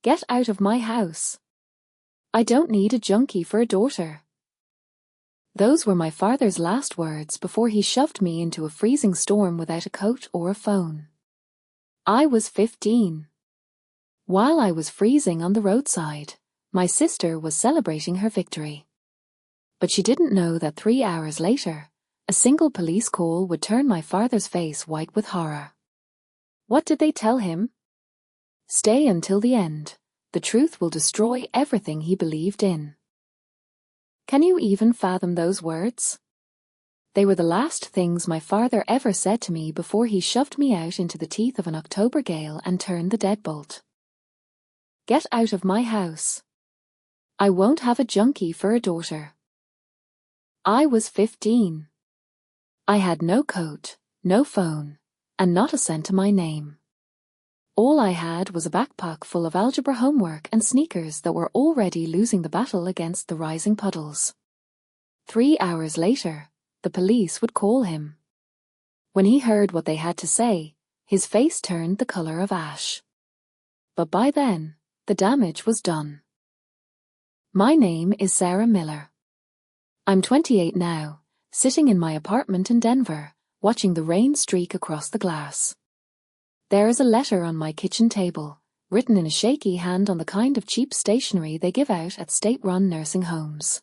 Get out of my house. I don't need a junkie for a daughter. Those were my father's last words before he shoved me into a freezing storm without a coat or a phone. I was 15. While I was freezing on the roadside, my sister was celebrating her victory. But she didn't know that 3 hours later, a single police call would turn my father's face white with horror. What did they tell him? Stay until the end. The truth will destroy everything he believed in. Can you even fathom those words? They were the last things my father ever said to me before he shoved me out into the teeth of an October gale and turned the deadbolt. Get out of my house. I won't have a junkie for a daughter. I was 15. I had no coat, no phone, and not a cent to my name. All I had was a backpack full of algebra homework and sneakers that were already losing the battle against the rising puddles. 3 hours later, the police would call him. When he heard what they had to say, his face turned the color of ash. But by then, the damage was done. My name is Sarah Miller. I'm 28 now, sitting in my apartment in Denver, watching the rain streak across the glass. There is a letter on my kitchen table, written in a shaky hand on the kind of cheap stationery they give out at state-run nursing homes.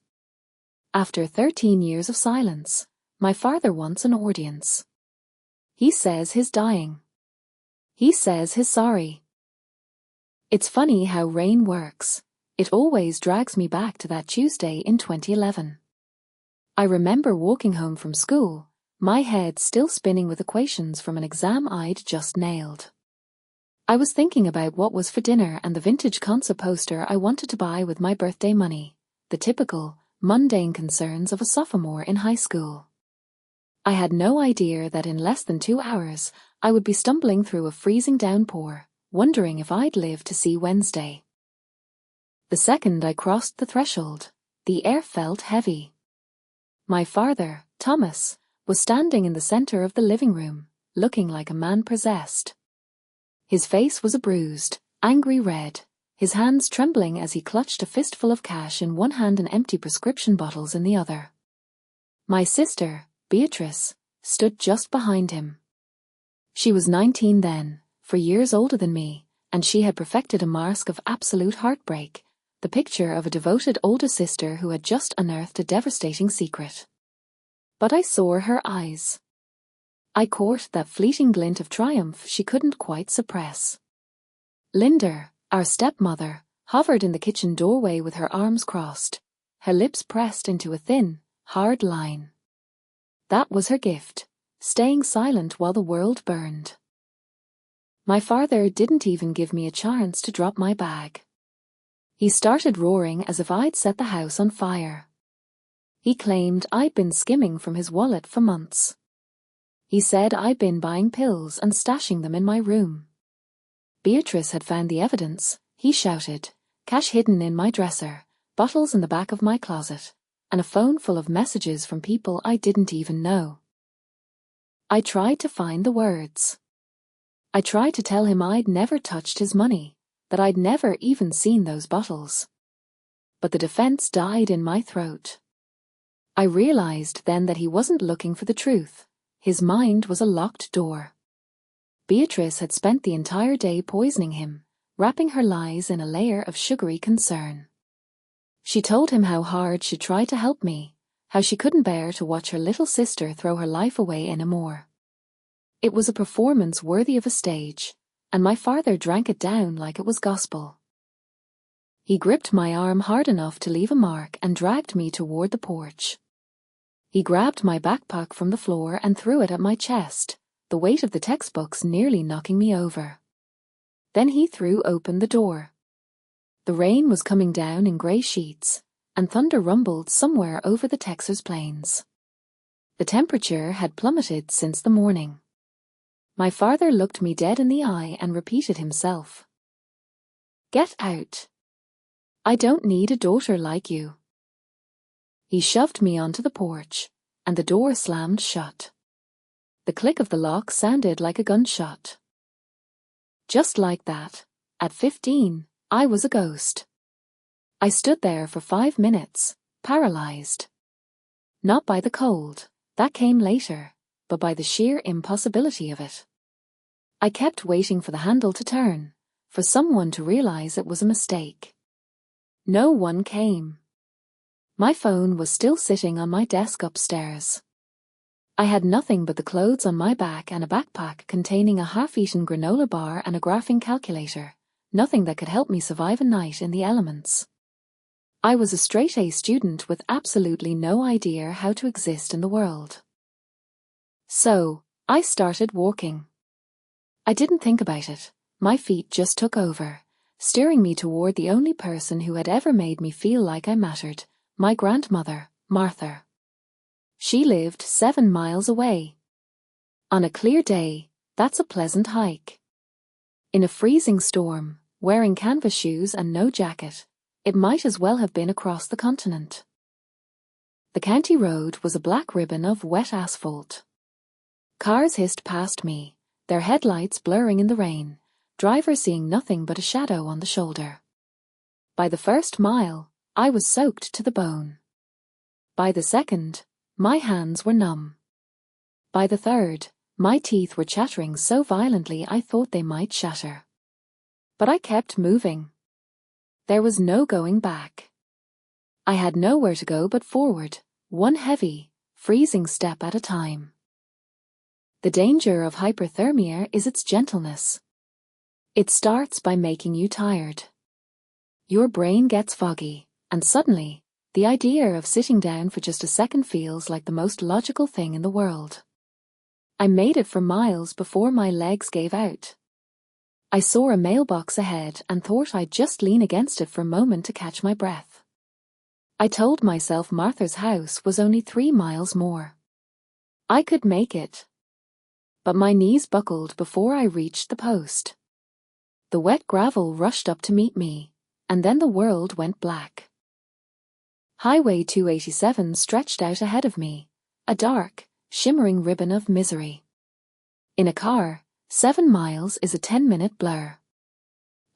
After 13 years of silence, my father wants an audience. He says he's dying. He says he's sorry. It's funny how rain works. It always drags me back to that Tuesday in 2011. I remember walking home from school, my head still spinning with equations from an exam I'd just nailed. I was thinking about what was for dinner and the vintage concert poster I wanted to buy with my birthday money, the typical, mundane concerns of a sophomore in high school. I had no idea that in less than 2 hours, I would be stumbling through a freezing downpour, wondering if I'd live to see Wednesday. The second I crossed the threshold, the air felt heavy. My father, Thomas, was standing in the center of the living room, looking like a man possessed. His face was a bruised, angry red, his hands trembling as he clutched a fistful of cash in one hand and empty prescription bottles in the other. My sister, Beatrice, stood just behind him. She was 19 then, 4 years older than me, and she had perfected a mask of absolute heartbreak, the picture of a devoted older sister who had just unearthed a devastating secret. But I saw her eyes. I caught that fleeting glint of triumph she couldn't quite suppress. Linda, our stepmother, hovered in the kitchen doorway with her arms crossed, her lips pressed into a thin, hard line. That was her gift, staying silent while the world burned. My father didn't even give me a chance to drop my bag. He started roaring as if I'd set the house on fire. He claimed I'd been skimming from his wallet for months. He said I'd been buying pills and stashing them in my room. Beatrice had found the evidence, he shouted, cash hidden in my dresser, bottles in the back of my closet, and a phone full of messages from people I didn't even know. I tried to find the words. I tried to tell him I'd never touched his money, that I'd never even seen those bottles. But the defense died in my throat. I realized then that he wasn't looking for the truth. His mind was a locked door. Beatrice had spent the entire day poisoning him, wrapping her lies in a layer of sugary concern. She told him how hard she tried to help me, how she couldn't bear to watch her little sister throw her life away anymore. It was a performance worthy of a stage, and my father drank it down like it was gospel. He gripped my arm hard enough to leave a mark and dragged me toward the porch. He grabbed my backpack from the floor and threw it at my chest, the weight of the textbooks nearly knocking me over. Then he threw open the door. The rain was coming down in grey sheets, and thunder rumbled somewhere over the Texas plains. The temperature had plummeted since the morning. My father looked me dead in the eye and repeated himself. Get out. I don't need a daughter like you. He shoved me onto the porch, and the door slammed shut. The click of the lock sounded like a gunshot. Just like that, at 15, I was a ghost. I stood there for 5 minutes, paralyzed. Not by the cold, that came later, but by the sheer impossibility of it. I kept waiting for the handle to turn, for someone to realize it was a mistake. No one came. My phone was still sitting on my desk upstairs. I had nothing but the clothes on my back and a backpack containing a half-eaten granola bar and a graphing calculator, nothing that could help me survive a night in the elements. I was a straight-A student with absolutely no idea how to exist in the world. So, I started walking. I didn't think about it, my feet just took over, steering me toward the only person who had ever made me feel like I mattered, my grandmother, Martha. She lived 7 miles away. On a clear day, that's a pleasant hike. In a freezing storm, wearing canvas shoes and no jacket, it might as well have been across the continent. The county road was a black ribbon of wet asphalt. Cars hissed past me, their headlights blurring in the rain, driver seeing nothing but a shadow on the shoulder. By the first mile, I was soaked to the bone. By the second, my hands were numb. By the third, my teeth were chattering so violently I thought they might shatter. But I kept moving. There was no going back. I had nowhere to go but forward, one heavy, freezing step at a time. The danger of hyperthermia is its gentleness. It starts by making you tired. Your brain gets foggy, and suddenly, the idea of sitting down for just a second feels like the most logical thing in the world. I made it for miles before my legs gave out. I saw a mailbox ahead and thought I'd just lean against it for a moment to catch my breath. I told myself Martha's house was only 3 miles more. I could make it. But my knees buckled before I reached the post. The wet gravel rushed up to meet me, and then the world went black. Highway 287 stretched out ahead of me, a dark, shimmering ribbon of misery. In a car, 7 miles is a 10-minute blur.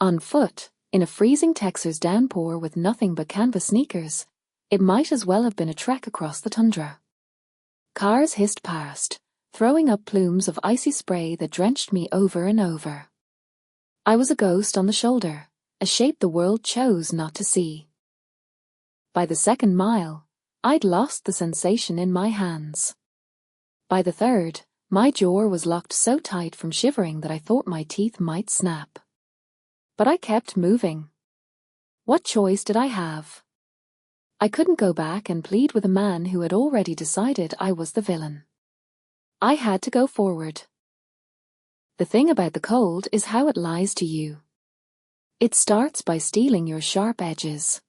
On foot, in a freezing Texas downpour with nothing but canvas sneakers, it might as well have been a trek across the tundra. Cars hissed past, throwing up plumes of icy spray that drenched me over and over. I was a ghost on the shoulder, a shape the world chose not to see. By the second mile, I'd lost the sensation in my hands. By the third, my jaw was locked so tight from shivering that I thought my teeth might snap. But I kept moving. What choice did I have? I couldn't go back and plead with a man who had already decided I was the villain. I had to go forward. The thing about the cold is how it lies to you. It starts by stealing your sharp edges.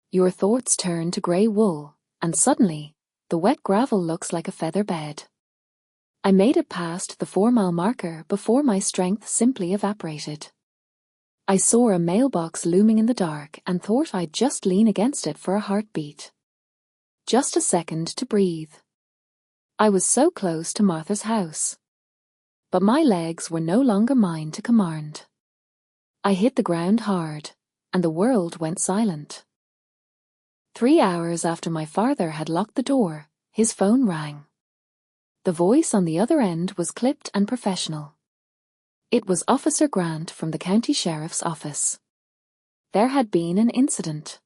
Your thoughts turn to grey wool, and suddenly, the wet gravel looks like a feather bed. I made it past the 4-mile marker before my strength simply evaporated. I saw a mailbox looming in the dark and thought I'd just lean against it for a heartbeat. Just a second to breathe. I was so close to Martha's house. But my legs were no longer mine to command. I hit the ground hard, and the world went silent. 3 hours after my father had locked the door, his phone rang. The voice on the other end was clipped and professional. It was Officer Grant from the county sheriff's office. There had been an incident.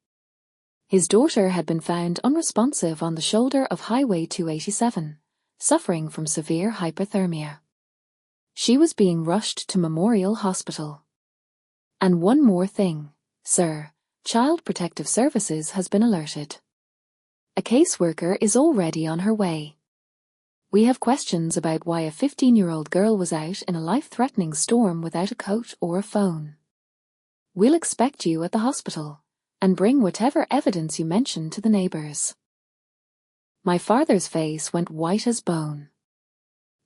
His daughter had been found unresponsive on the shoulder of Highway 287, suffering from severe hyperthermia. She was being rushed to Memorial Hospital. And one more thing, sir, Child Protective Services has been alerted. A caseworker is already on her way. We have questions about why a 15-year-old girl was out in a life-threatening storm without a coat or a phone. We'll expect you at the hospital, and bring whatever evidence you mention to the neighbors. My father's face went white as bone.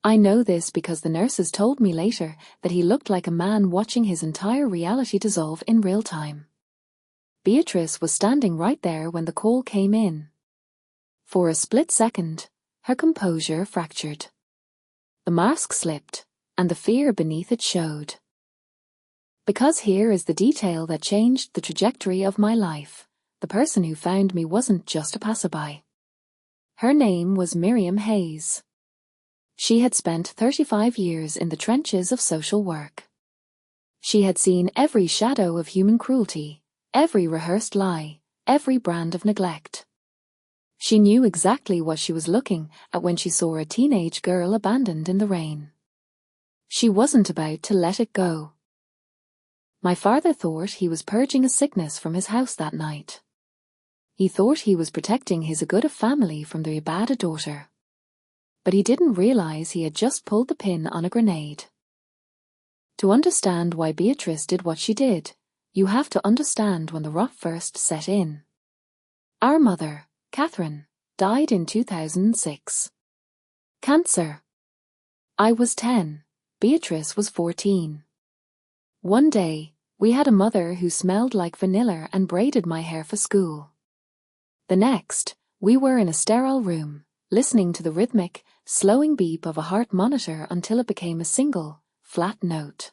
I know this because the nurses told me later that he looked like a man watching his entire reality dissolve in real time. Beatrice was standing right there when the call came in. For a split second, her composure fractured. The mask slipped, and the fear beneath it showed. Because here is the detail that changed the trajectory of my life. The person who found me wasn't just a passerby. Her name was Miriam Hayes. She had spent 35 years in the trenches of social work. She had seen every shadow of human cruelty, every rehearsed lie, every brand of neglect. She knew exactly what she was looking at when she saw a teenage girl abandoned in the rain. She wasn't about to let it go. My father thought he was purging a sickness from his house that night. He thought he was protecting his good family from the bad daughter. But he didn't realize he had just pulled the pin on a grenade. To understand why Beatrice did what she did, you have to understand when the rot first set in. Our mother, Catherine, died in 2006. Cancer. I was 10. Beatrice was 14. One day, we had a mother who smelled like vanilla and braided my hair for school. The next, we were in a sterile room, listening to the rhythmic, slowing beep of a heart monitor until it became a single, flat note.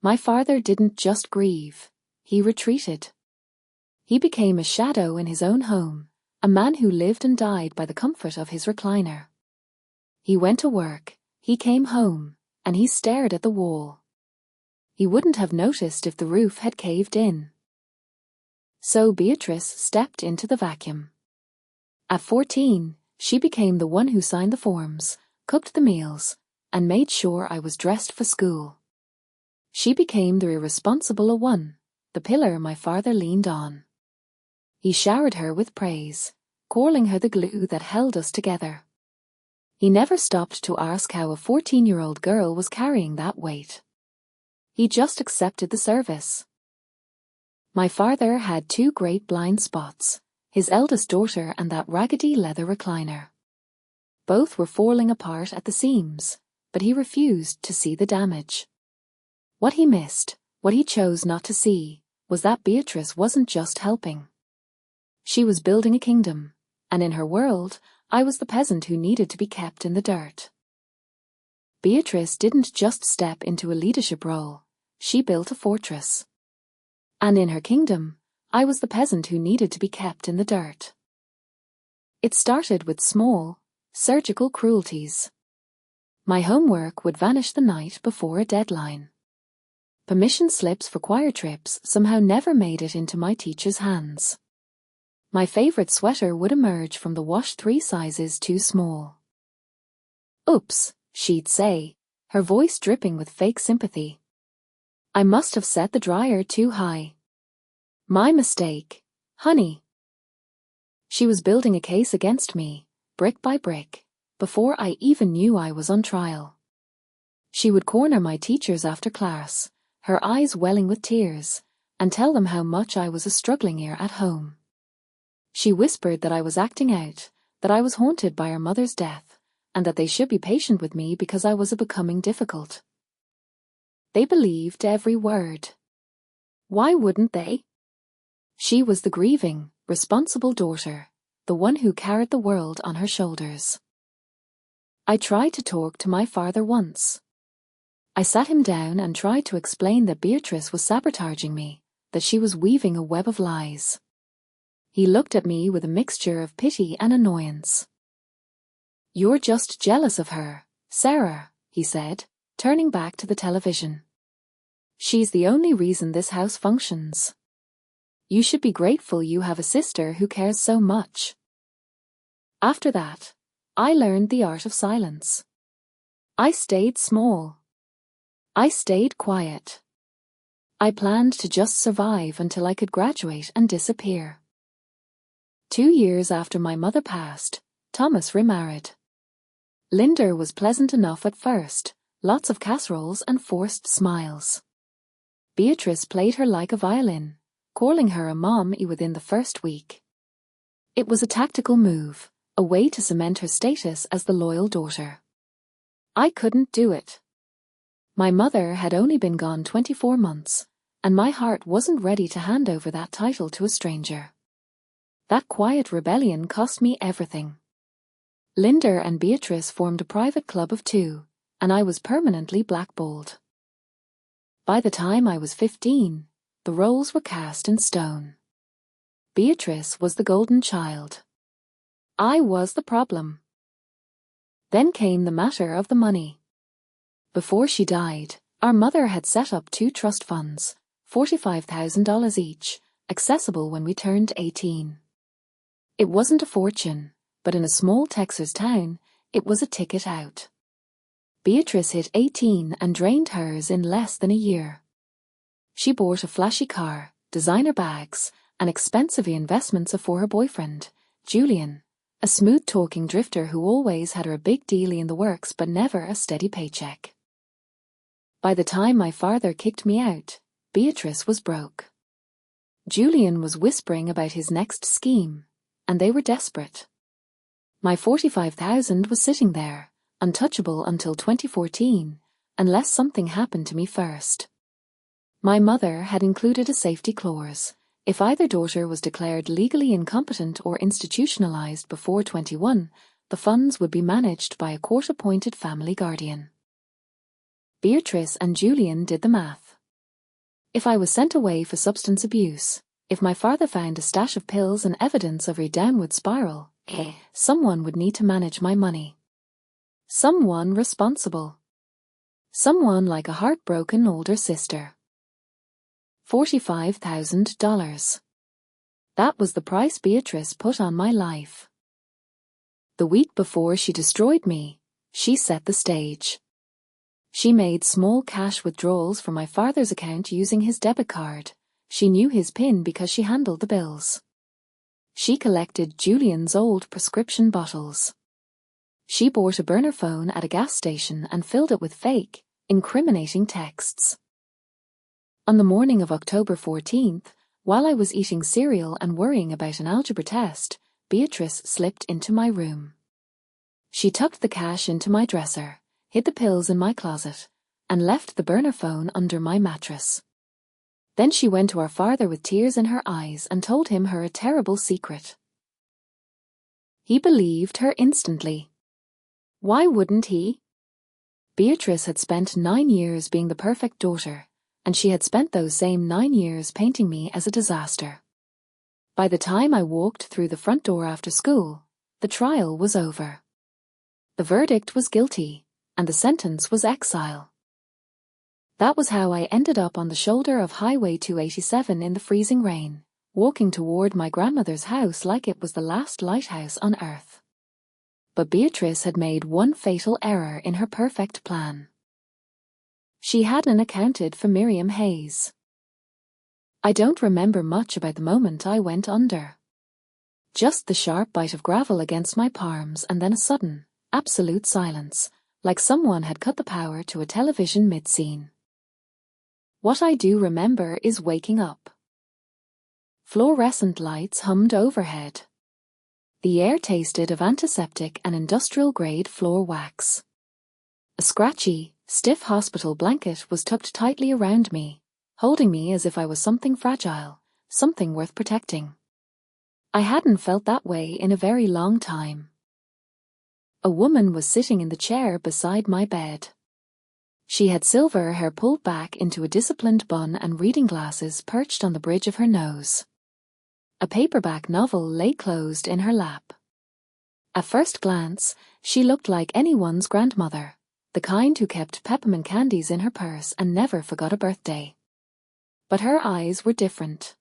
My father didn't just grieve, he retreated. He became a shadow in his own home, a man who lived and died by the comfort of his recliner. He went to work, he came home, and he stared at the wall. He wouldn't have noticed if the roof had caved in. So Beatrice stepped into the vacuum. At 14, she became the one who signed the forms, cooked the meals, and made sure I was dressed for school. She became the irresponsible one, the pillar my father leaned on. He showered her with praise, calling her the glue that held us together. He never stopped to ask how a 14-year-old girl was carrying that weight. He just accepted the service. My father had two great blind spots, his eldest daughter and that raggedy leather recliner. Both were falling apart at the seams, but he refused to see the damage. What he missed, what he chose not to see, was that Beatrice wasn't just helping. She was building a kingdom, and in her world, I was the peasant who needed to be kept in the dirt. Beatrice didn't just step into a leadership role, she built a fortress. And in her kingdom, I was the peasant who needed to be kept in the dirt. It started with small, surgical cruelties. My homework would vanish the night before a deadline. Permission slips for choir trips somehow never made it into my teacher's hands. My favorite sweater would emerge from the wash 3 sizes too small. Oops, she'd say, her voice dripping with fake sympathy. I must have set the dryer too high. My mistake, honey. She was building a case against me, brick by brick, before I even knew I was on trial. She would corner my teachers after class, her eyes welling with tears, and tell them how much I was a struggling ear at home. She whispered that I was acting out, that I was haunted by her mother's death, and that they should be patient with me because I was becoming difficult. They believed every word. Why wouldn't they? She was the grieving, responsible daughter, the one who carried the world on her shoulders. I tried to talk to my father once. I sat him down and tried to explain that Beatrice was sabotaging me, that she was weaving a web of lies. He looked at me with a mixture of pity and annoyance. You're just jealous of her, Sarah, he said, turning back to the television. She's the only reason this house functions. You should be grateful you have a sister who cares so much. After that, I learned the art of silence. I stayed small. I stayed quiet. I planned to just survive until I could graduate and disappear. 2 years after my mother passed, Thomas remarried. Linda was pleasant enough at first, lots of casseroles and forced smiles. Beatrice played her like a violin, calling her a mommy within the first week. It was a tactical move, a way to cement her status as the loyal daughter. I couldn't do it. My mother had only been gone 24 months, and my heart wasn't ready to hand over that title to a stranger. That quiet rebellion cost me everything. Linda and Beatrice formed a private club of 2, and I was permanently blackballed. By the time I was 15, the roles were cast in stone. Beatrice was the golden child. I was the problem. Then came the matter of the money. Before she died, our mother had set up 2 trust funds, $45,000 each, accessible when we turned 18. It wasn't a fortune, but in a small Texas town, it was a ticket out. Beatrice hit 18 and drained hers in less than a year. She bought a flashy car, designer bags, and expensive investments for her boyfriend, Julian, a smooth-talking drifter who always had her a big deal in the works but never a steady paycheck. By the time my father kicked me out, Beatrice was broke. Julian was whispering about his next scheme, and they were desperate. My $45,000 was sitting there, untouchable until 2014, unless something happened to me first. My mother had included a safety clause. If either daughter was declared legally incompetent or institutionalized before 21, the funds would be managed by a court-appointed family guardian. Beatrice and Julian did the math. If I was sent away for substance abuse, if my father found a stash of pills and evidence of a downward spiral, someone would need to manage my money. Someone responsible. Someone like a heartbroken older sister. $45,000. That was the price Beatrice put on my life. The week before she destroyed me, she set the stage. She made small cash withdrawals from my father's account using his debit card. She knew his PIN because she handled the bills. She collected Julian's old prescription bottles. She bought a burner phone at a gas station and filled it with fake, incriminating texts. On the morning of October 14th, while I was eating cereal and worrying about an algebra test, Beatrice slipped into my room. She tucked the cash into my dresser, hid the pills in my closet, and left the burner phone under my mattress. Then she went to our father with tears in her eyes and told him her terrible secret. He believed her instantly. Why wouldn't he? Beatrice had spent 9 years being the perfect daughter, and she had spent those same 9 years painting me as a disaster. By the time I walked through the front door after school, the trial was over. The verdict was guilty, and the sentence was exile. That was how I ended up on the shoulder of Highway 287 in the freezing rain, walking toward my grandmother's house like it was the last lighthouse on earth. But Beatrice had made one fatal error in her perfect plan. She hadn't accounted for Miriam Hayes. I don't remember much about the moment I went under. Just the sharp bite of gravel against my palms and then a sudden, absolute silence, like someone had cut the power to a television mid-scene. What I do remember is waking up. Fluorescent lights hummed overhead. The air tasted of antiseptic and industrial-grade floor wax. A scratchy, stiff hospital blanket was tucked tightly around me, holding me as if I was something fragile, something worth protecting. I hadn't felt that way in a very long time. A woman was sitting in the chair beside my bed. She had silver hair pulled back into a disciplined bun and reading glasses perched on the bridge of her nose. A paperback novel lay closed in her lap. At first glance, she looked like anyone's grandmother, the kind who kept peppermint candies in her purse and never forgot a birthday. But her eyes were different.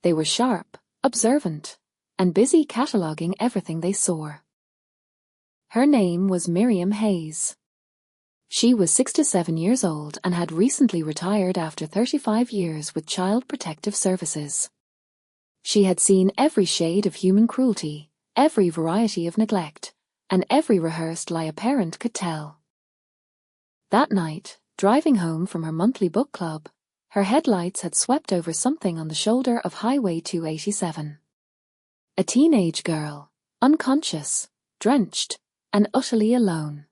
They were sharp, observant, and busy cataloguing everything they saw. Her name was Miriam Hayes. She was 67 years old and had recently retired after 35 years with Child Protective Services. She had seen every shade of human cruelty, every variety of neglect, and every rehearsed lie a parent could tell. That night, driving home from her monthly book club, her headlights had swept over something on the shoulder of Highway 287. A teenage girl, unconscious, drenched, and utterly alone.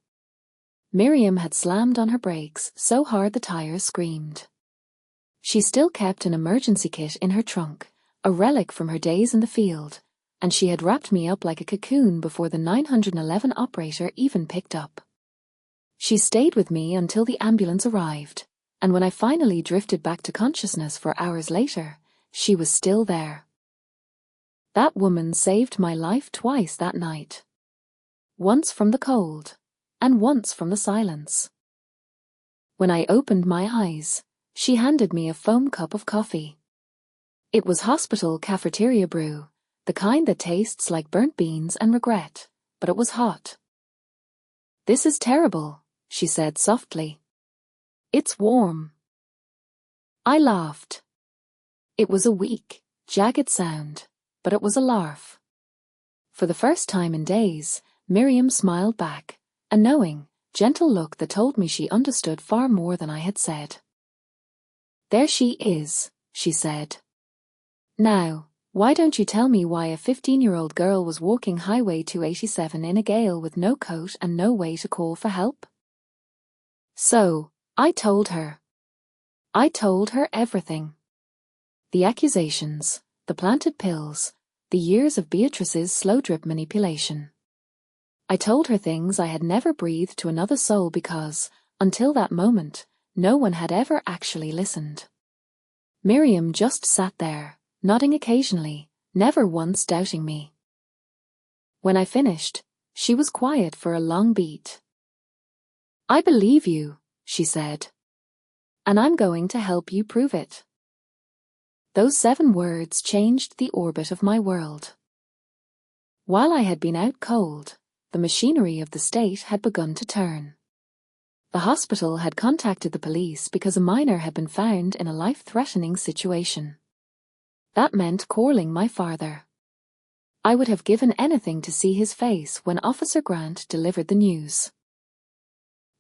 Miriam had slammed on her brakes so hard the tires screamed. She still kept an emergency kit in her trunk, a relic from her days in the field, and she had wrapped me up like a cocoon before the 911 operator even picked up. She stayed with me until the ambulance arrived, and when I finally drifted back to consciousness 4 hours later, she was still there. That woman saved my life twice that night. Once from the cold, and once from the silence. When I opened my eyes, she handed me a foam cup of coffee. It was hospital cafeteria brew, the kind that tastes like burnt beans and regret, but it was hot. "This is terrible," she said softly. "It's warm." I laughed. It was a weak, jagged sound, but it was a laugh. For the first time in days, Miriam smiled back, a knowing, gentle look that told me she understood far more than I had said. "There she is," she said. "Now, why don't you tell me why a 15-year-old girl was walking Highway 287 in a gale with no coat and no way to call for help?" So, I told her. I told her everything. The accusations, the planted pills, the years of Beatrice's slow drip manipulation. I told her things I had never breathed to another soul because, until that moment, no one had ever actually listened. Miriam just sat there, nodding occasionally, never once doubting me. When I finished, she was quiet for a long beat. "I believe you," she said. "And I'm going to help you prove it." Those 7 words changed the orbit of my world. While I had been out cold, the machinery of the state had begun to turn. The hospital had contacted the police because a minor had been found in a life-threatening situation. That meant calling my father. I would have given anything to see his face when Officer Grant delivered the news.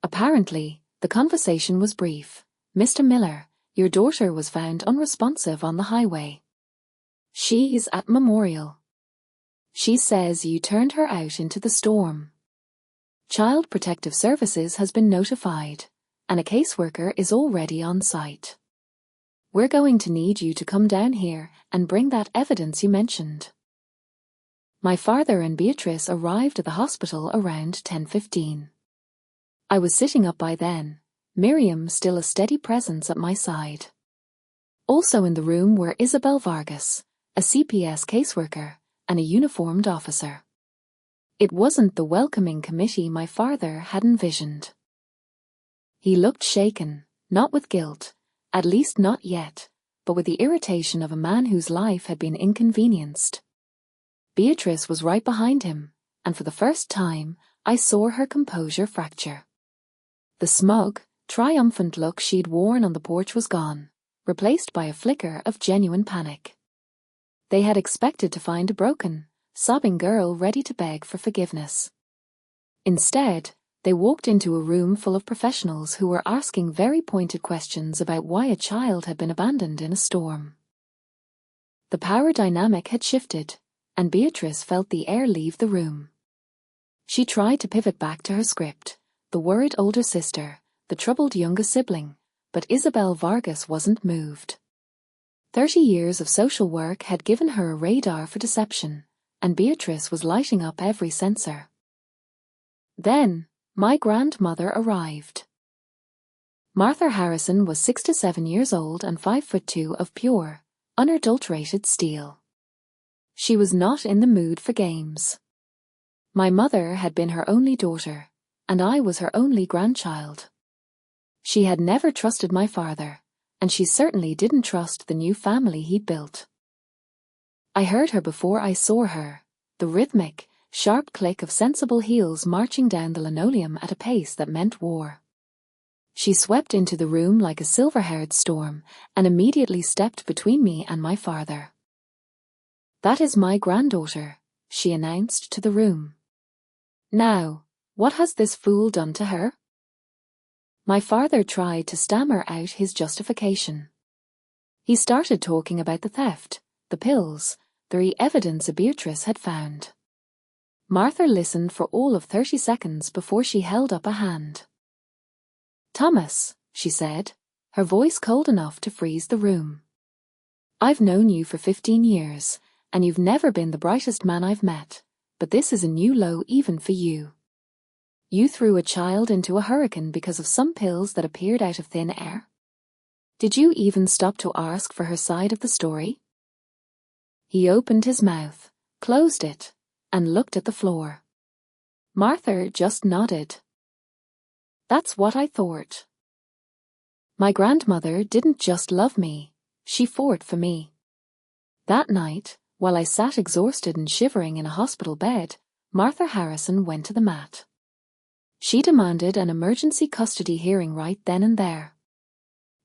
Apparently, the conversation was brief. "Mr. Miller, your daughter was found unresponsive on the highway. She's at Memorial. She says you turned her out into the storm. Child Protective Services has been notified, and a caseworker is already on site. We're going to need you to come down here and bring that evidence you mentioned." My father and Beatrice arrived at the hospital around 10:15. I was sitting up by then, Miriam still a steady presence at my side. Also in the room were Isabel Vargas, a CPS caseworker, and a uniformed officer. It wasn't the welcoming committee my father had envisioned. He looked shaken, not with guilt, at least not yet, but with the irritation of a man whose life had been inconvenienced. Beatrice was right behind him, and for the first time, I saw her composure fracture. The smug, triumphant look she'd worn on the porch was gone, replaced by a flicker of genuine panic. They had expected to find a broken, sobbing girl ready to beg for forgiveness. Instead, they walked into a room full of professionals who were asking very pointed questions about why a child had been abandoned in a storm. The power dynamic had shifted, and Beatrice felt the air leave the room. She tried to pivot back to her script, the worried older sister, the troubled younger sibling, but Isabel Vargas wasn't moved. 30 years of social work had given her a radar for deception, and Beatrice was lighting up every sensor. Then, my grandmother arrived. Martha Harrison was 67 years old and 5'2" of pure, unadulterated steel. She was not in the mood for games. My mother had been her only daughter, and I was her only grandchild. She had never trusted my father, and she certainly didn't trust the new family he'd built. I heard her before I saw her, the rhythmic, sharp click of sensible heels marching down the linoleum at a pace that meant war. She swept into the room like a silver-haired storm and immediately stepped between me and my father. "That is my granddaughter," she announced to the room. "Now, what has this fool done to her?" My father tried to stammer out his justification. He started talking about the theft, the pills, the evidence Beatrice had found. Martha listened for all of 30 seconds before she held up a hand. "Thomas," she said, her voice cold enough to freeze the room. "I've known you for 15 years, and you've never been the brightest man I've met, but this is a new low even for you. You threw a child into a hurricane because of some pills that appeared out of thin air?" Did you even stop to ask for her side of the story? He opened his mouth, closed it, and looked at the floor. Martha just nodded. That's what I thought. My grandmother didn't just love me, she fought for me. That night, while I sat exhausted and shivering in a hospital bed, Martha Harrison went to the mat. She demanded an emergency custody hearing right then and there.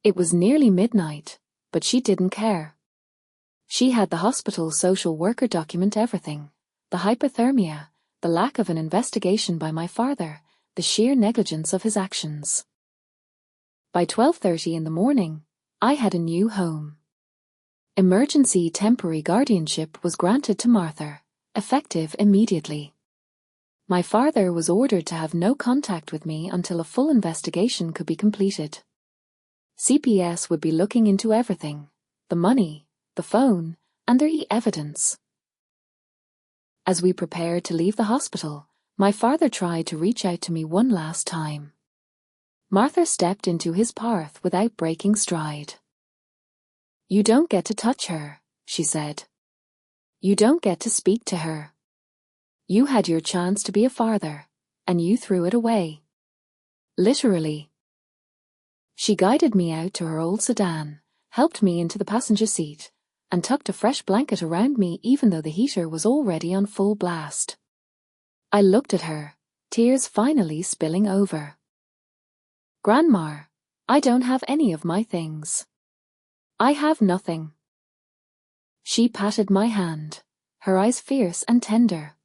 It was nearly midnight, but she didn't care. She had the hospital social worker document everything: the hypothermia, the lack of an investigation by my father, the sheer negligence of his actions. By 12:30 in the morning, I had a new home. Emergency temporary guardianship was granted to Martha, effective immediately. My father was ordered to have no contact with me until a full investigation could be completed. CPS would be looking into everything: the money, the phone, and the evidence. As we prepared to leave the hospital, my father tried to reach out to me one last time. Martha stepped into his path without breaking stride. You don't get to touch her, she said. You don't get to speak to her. You had your chance to be a father, and you threw it away. Literally. She guided me out to her old sedan, helped me into the passenger seat, and tucked a fresh blanket around me even though the heater was already on full blast. I looked at her, tears finally spilling over. Grandma, I don't have any of my things. I have nothing. She patted my hand, her eyes fierce and tender.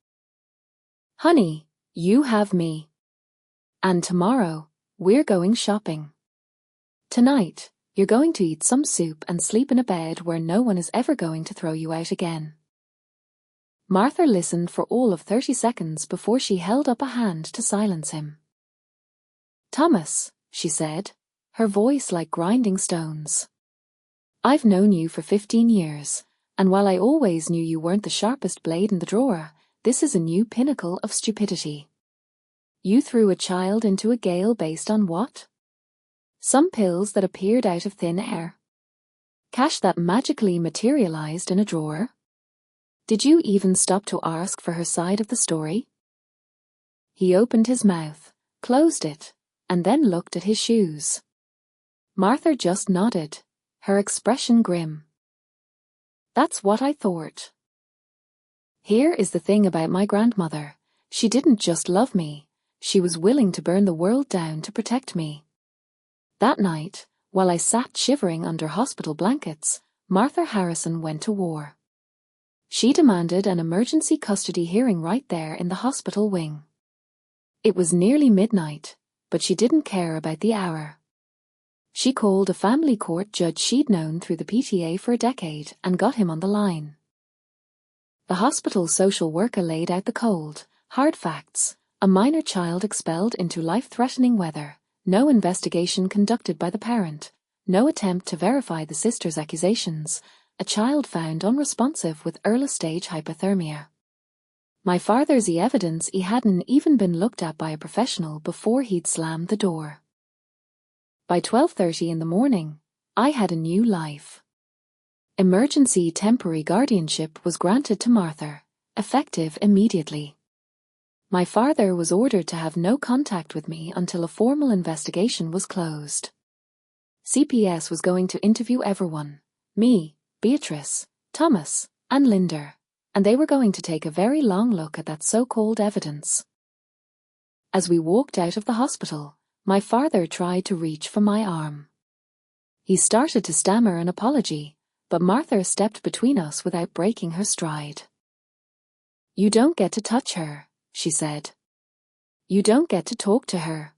Honey, you have me. And tomorrow, we're going shopping. Tonight, you're going to eat some soup and sleep in a bed where no one is ever going to throw you out again. Martha listened for all of 30 seconds before she held up a hand to silence him. Thomas, she said, her voice like grinding stones. I've known you for 15 years, and while I always knew you weren't the sharpest blade in the drawer, this is a new pinnacle of stupidity. You threw a child into a gale based on what? Some pills that appeared out of thin air. Cash that magically materialized in a drawer? Did you even stop to ask for her side of the story? He opened his mouth, closed it, and then looked at his shoes. Martha just nodded, her expression grim. That's what I thought. Here is the thing about my grandmother. She didn't just love me, she was willing to burn the world down to protect me. That night, while I sat shivering under hospital blankets, Martha Harrison went to war. She demanded an emergency custody hearing right there in the hospital wing. It was nearly midnight, but she didn't care about the hour. She called a family court judge she'd known through the PTA for a decade and got him on the line. The hospital social worker laid out the cold, hard facts: a minor child expelled into life-threatening weather, no investigation conducted by the parent, no attempt to verify the sister's accusations, a child found unresponsive with early-stage hypothermia. My father's evidence he hadn't even been looked at by a professional before he'd slammed the door. By 12:30 in the morning, I had a new life. Emergency temporary guardianship was granted to Martha, effective immediately. My father was ordered to have no contact with me until a formal investigation was closed. CPS was going to interview everyone: me, Beatrice, Thomas, and Linda, and they were going to take a very long look at that so-called evidence. As we walked out of the hospital, my father tried to reach for my arm. He started to stammer an apology, but Martha stepped between us without breaking her stride. You don't get to touch her, she said. You don't get to talk to her.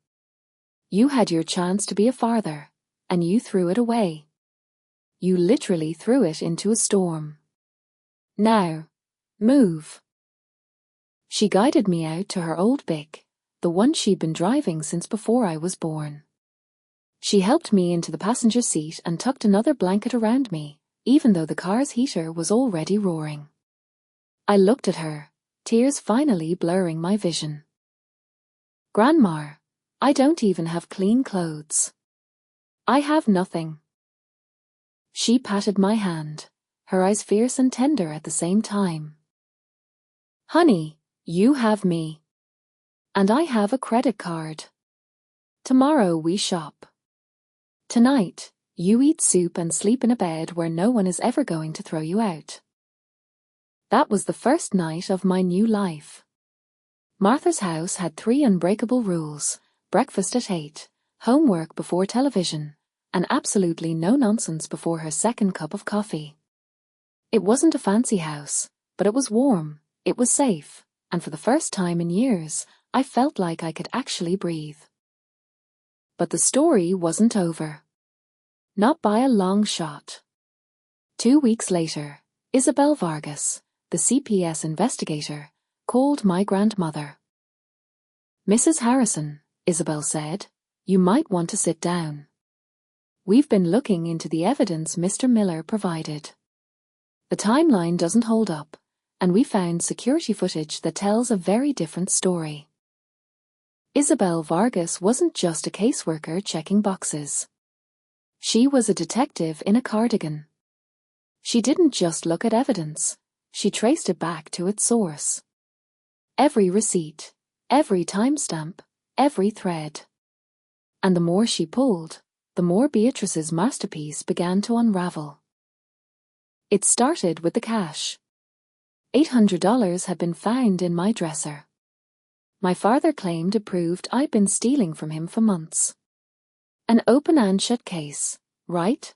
You had your chance to be a father, and you threw it away. You literally threw it into a storm. Now, move. She guided me out to her old Bic, the one she'd been driving since before I was born. She helped me into the passenger seat and tucked another blanket around me, even though the car's heater was already roaring. I looked at her, tears finally blurring my vision. Grandma, I don't even have clean clothes. I have nothing. She patted my hand, her eyes fierce and tender at the same time. Honey, you have me. And I have a credit card. Tomorrow we shop. Tonight, you eat soup and sleep in a bed where no one is ever going to throw you out. That was the first night of my new life. Martha's house had 3 unbreakable rules: breakfast at 8, homework before television, and absolutely no nonsense before her second cup of coffee. It wasn't a fancy house, but it was warm, it was safe, and for the first time in years, I felt like I could actually breathe. But the story wasn't over. Not by a long shot. 2 weeks later, Isabel Vargas, the CPS investigator, called my grandmother. "Mrs. Harrison," Isabel said, "you might want to sit down. We've been looking into the evidence Mr. Miller provided. The timeline doesn't hold up, and we found security footage that tells a very different story." Isabel Vargas wasn't just a caseworker checking boxes. She was a detective in a cardigan. She didn't just look at evidence, she traced it back to its source. Every receipt, every timestamp, every thread. And the more she pulled, the more Beatrice's masterpiece began to unravel. It started with the cash. $800 had been found in my dresser. My father claimed it proved I'd been stealing from him for months. An open and shut case, right?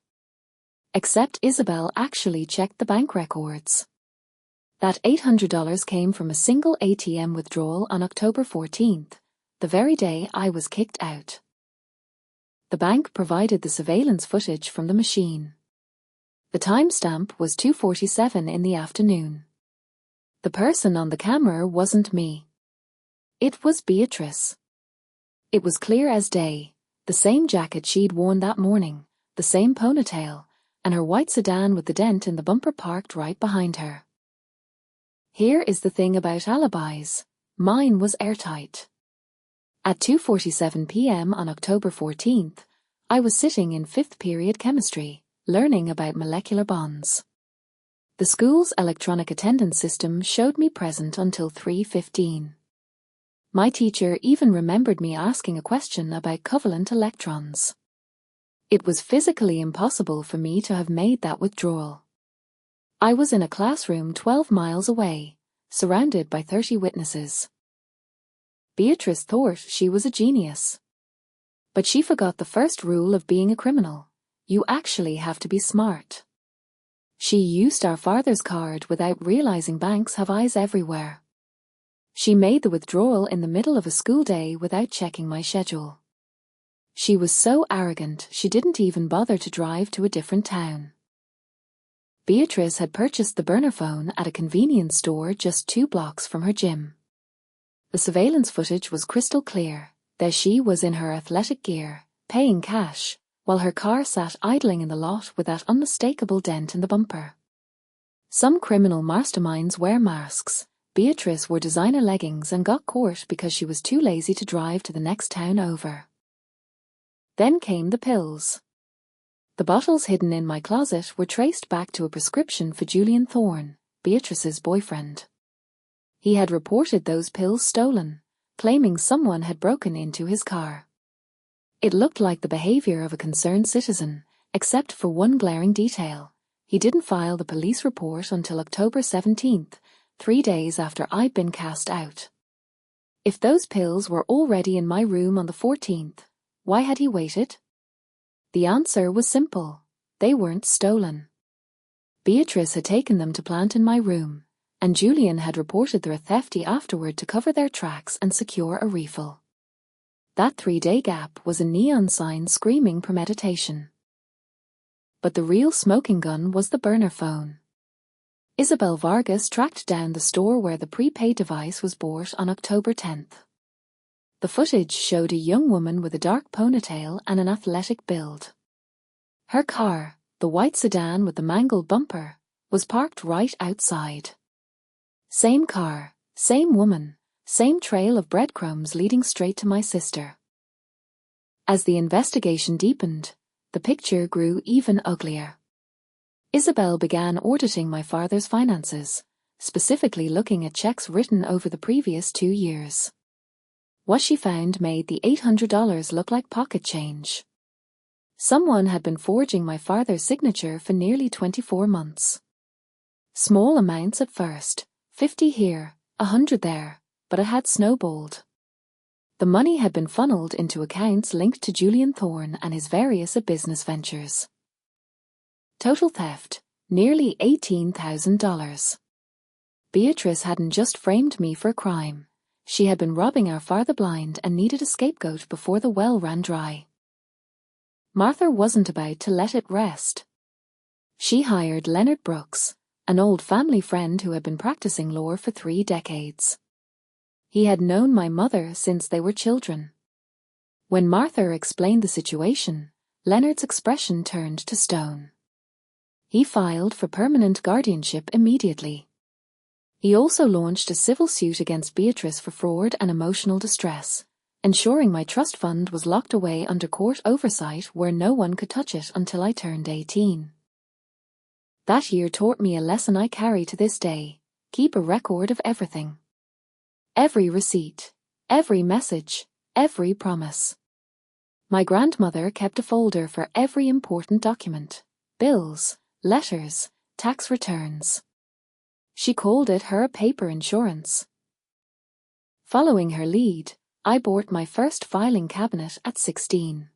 Except Isabel actually checked the bank records. That $800 came from a single ATM withdrawal on October 14th, the very day I was kicked out. The bank provided the surveillance footage from the machine. The timestamp was 2:47 in the afternoon. The person on the camera wasn't me. It was Beatrice. It was clear as day, the same jacket she'd worn that morning, the same ponytail, and her white sedan with the dent in the bumper parked right behind her. Here is the thing about alibis. Mine was airtight. At 2:47 p.m. on October 14th, I was sitting in 5th period chemistry, learning about molecular bonds. The school's electronic attendance system showed me present until 3:15. My teacher even remembered me asking a question about covalent electrons. It was physically impossible for me to have made that withdrawal. I was in a classroom 12 miles away, surrounded by 30 witnesses. Beatrice thought she was a genius. But she forgot the first rule of being a criminal: you actually have to be smart. She used our father's card without realizing banks have eyes everywhere. She made the withdrawal in the middle of a school day without checking my schedule. She was so arrogant she didn't even bother to drive to a different town. Beatrice had purchased the burner phone at a convenience store just 2 blocks from her gym. The surveillance footage was crystal clear. There she was in her athletic gear, paying cash, while her car sat idling in the lot with that unmistakable dent in the bumper. Some criminal masterminds wear masks. Beatrice wore designer leggings and got caught because she was too lazy to drive to the next town over. Then came the pills. The bottles hidden in my closet were traced back to a prescription for Julian Thorne, Beatrice's boyfriend. He had reported those pills stolen, claiming someone had broken into his car. It looked like the behavior of a concerned citizen, except for one glaring detail: he didn't file the police report until October 17th, 3 days after I'd been cast out. If those pills were already in my room on the 14th, why had he waited? The answer was simple: they weren't stolen. Beatrice had taken them to plant in my room, and Julian had reported their thefty afterward to cover their tracks and secure a refill. That 3-day gap was a neon sign screaming premeditation. But the real smoking gun was the burner phone. Isabel Vargas tracked down the store where the prepaid device was bought on October 10th. The footage showed a young woman with a dark ponytail and an athletic build. Her car, the white sedan with the mangled bumper, was parked right outside. Same car, same woman, same trail of breadcrumbs leading straight to my sister. As the investigation deepened, the picture grew even uglier. Isabel began auditing my father's finances, specifically looking at checks written over the previous 2 years. What she found made the $800 look like pocket change. Someone had been forging my father's signature for nearly 24 months. Small amounts at first, 50 here, 100 there, but it had snowballed. The money had been funneled into accounts linked to Julian Thorne and his various business ventures. Total theft, nearly $18,000. Beatrice hadn't just framed me for a crime. She had been robbing our father blind and needed a scapegoat before the well ran dry. Martha wasn't about to let it rest. She hired Leonard Brooks, an old family friend who had been practicing law for 3 decades. He had known my mother since they were children. When Martha explained the situation, Leonard's expression turned to stone. He filed for permanent guardianship immediately. He also launched a civil suit against Beatrice for fraud and emotional distress, ensuring my trust fund was locked away under court oversight where no one could touch it until I turned 18. That year taught me a lesson I carry to this day: keep a record of everything. Every receipt, every message, every promise. My grandmother kept a folder for every important document: bills, letters, tax returns. She called it her paper insurance. Following her lead, I bought my first filing cabinet at 16.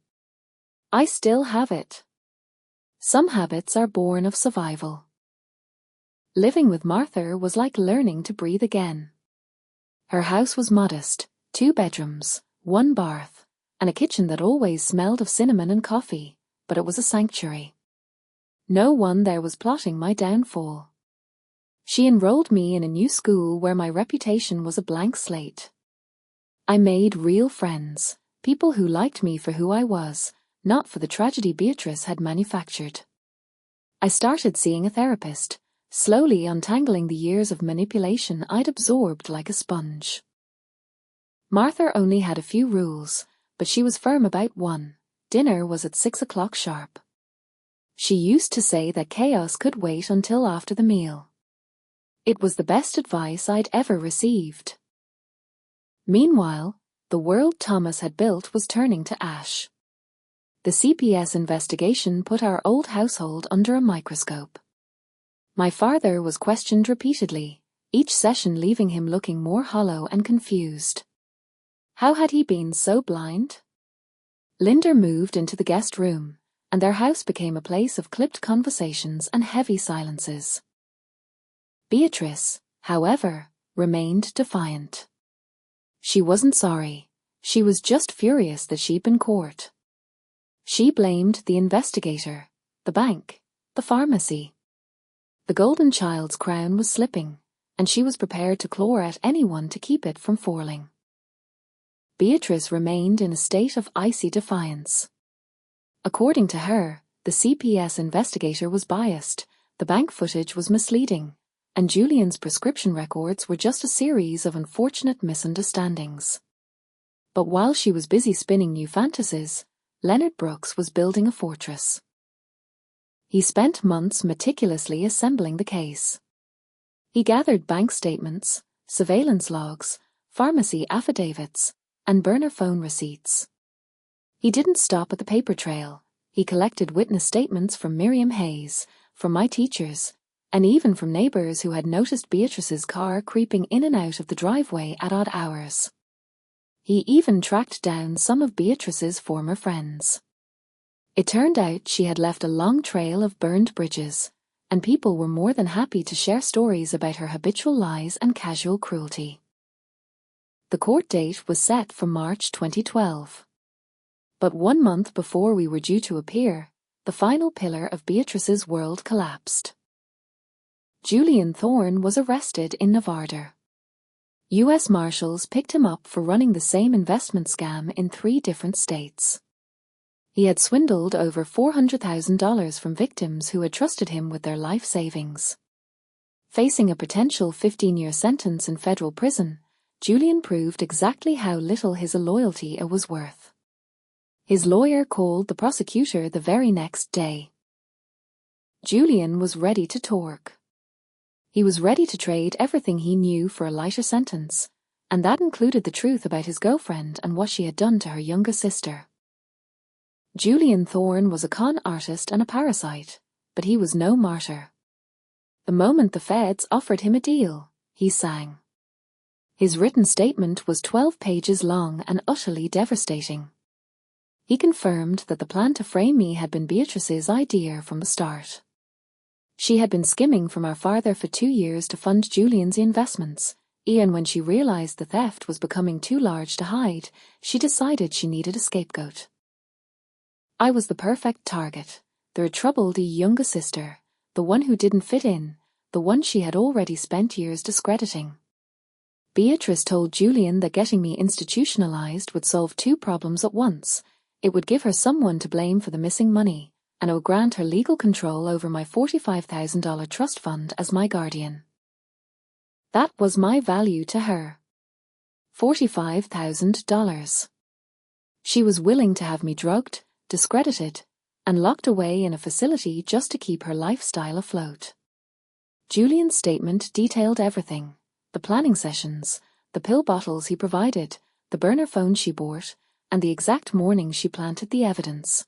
I still have it. Some habits are born of survival. Living with Martha was like learning to breathe again. Her house was modest, 2 bedrooms, 1 bath, and a kitchen that always smelled of cinnamon and coffee, but it was a sanctuary. No one there was plotting my downfall. She enrolled me in a new school where my reputation was a blank slate. I made real friends, people who liked me for who I was, not for the tragedy Beatrice had manufactured. I started seeing a therapist, slowly untangling the years of manipulation I'd absorbed like a sponge. Martha only had a few rules, but she was firm about one: dinner was at 6 o'clock sharp. She used to say that chaos could wait until after the meal. It was the best advice I'd ever received. Meanwhile, the world Thomas had built was turning to ash. The CPS investigation put our old household under a microscope. My father was questioned repeatedly, each session leaving him looking more hollow and confused. How had he been so blind? Linda moved into the guest room, and their house became a place of clipped conversations and heavy silences. Beatrice, however, remained defiant. She wasn't sorry. She was just furious that she'd been caught. She blamed the investigator, the bank, the pharmacy. The golden child's crown was slipping, and she was prepared to claw at anyone to keep it from falling. Beatrice remained in a state of icy defiance. According to her, the CPS investigator was biased, the bank footage was misleading, and Julian's prescription records were just a series of unfortunate misunderstandings. But while she was busy spinning new fantasies, Leonard Brooks was building a fortress. He spent months meticulously assembling the case. He gathered bank statements, surveillance logs, pharmacy affidavits, and burner phone receipts. He didn't stop at the paper trail. He collected witness statements from Miriam Hayes, from my teachers, and even from neighbors who had noticed Beatrice's car creeping in and out of the driveway at odd hours. He even tracked down some of Beatrice's former friends. It turned out she had left a long trail of burned bridges, and people were more than happy to share stories about her habitual lies and casual cruelty. The court date was set for March 2012. But 1 month before we were due to appear, the final pillar of Beatrice's world collapsed. Julian Thorne was arrested in Nevada. U.S. Marshals picked him up for running the same investment scam in 3 different states. He had swindled over $400,000 from victims who had trusted him with their life savings. Facing a potential 15-year sentence in federal prison, Julian proved exactly how little his loyalty was worth. His lawyer called the prosecutor the very next day. Julian was ready to talk. He was ready to trade everything he knew for a lighter sentence, and that included the truth about his girlfriend and what she had done to her younger sister. Julian Thorne was a con artist and a parasite, but he was no martyr. The moment the feds offered him a deal, he sang. His written statement was 12 pages long and utterly devastating. He confirmed that the plan to frame me had been Beatrice's idea from the start. She had been skimming from our father for 2 years to fund Julian's investments, and when she realized the theft was becoming too large to hide, she decided she needed a scapegoat. I was the perfect target, their troubled younger sister, the one who didn't fit in, the one she had already spent years discrediting. Beatrice told Julian that getting me institutionalized would solve 2 problems at once. It would give her someone to blame for the missing money, and it would grant her legal control over my $45,000 trust fund as my guardian. That was my value to her. $45,000. She was willing to have me drugged, discredited, and locked away in a facility just to keep her lifestyle afloat. Julian's statement detailed everything: the planning sessions, the pill bottles he provided, the burner phone she bought, and the exact morning she planted the evidence.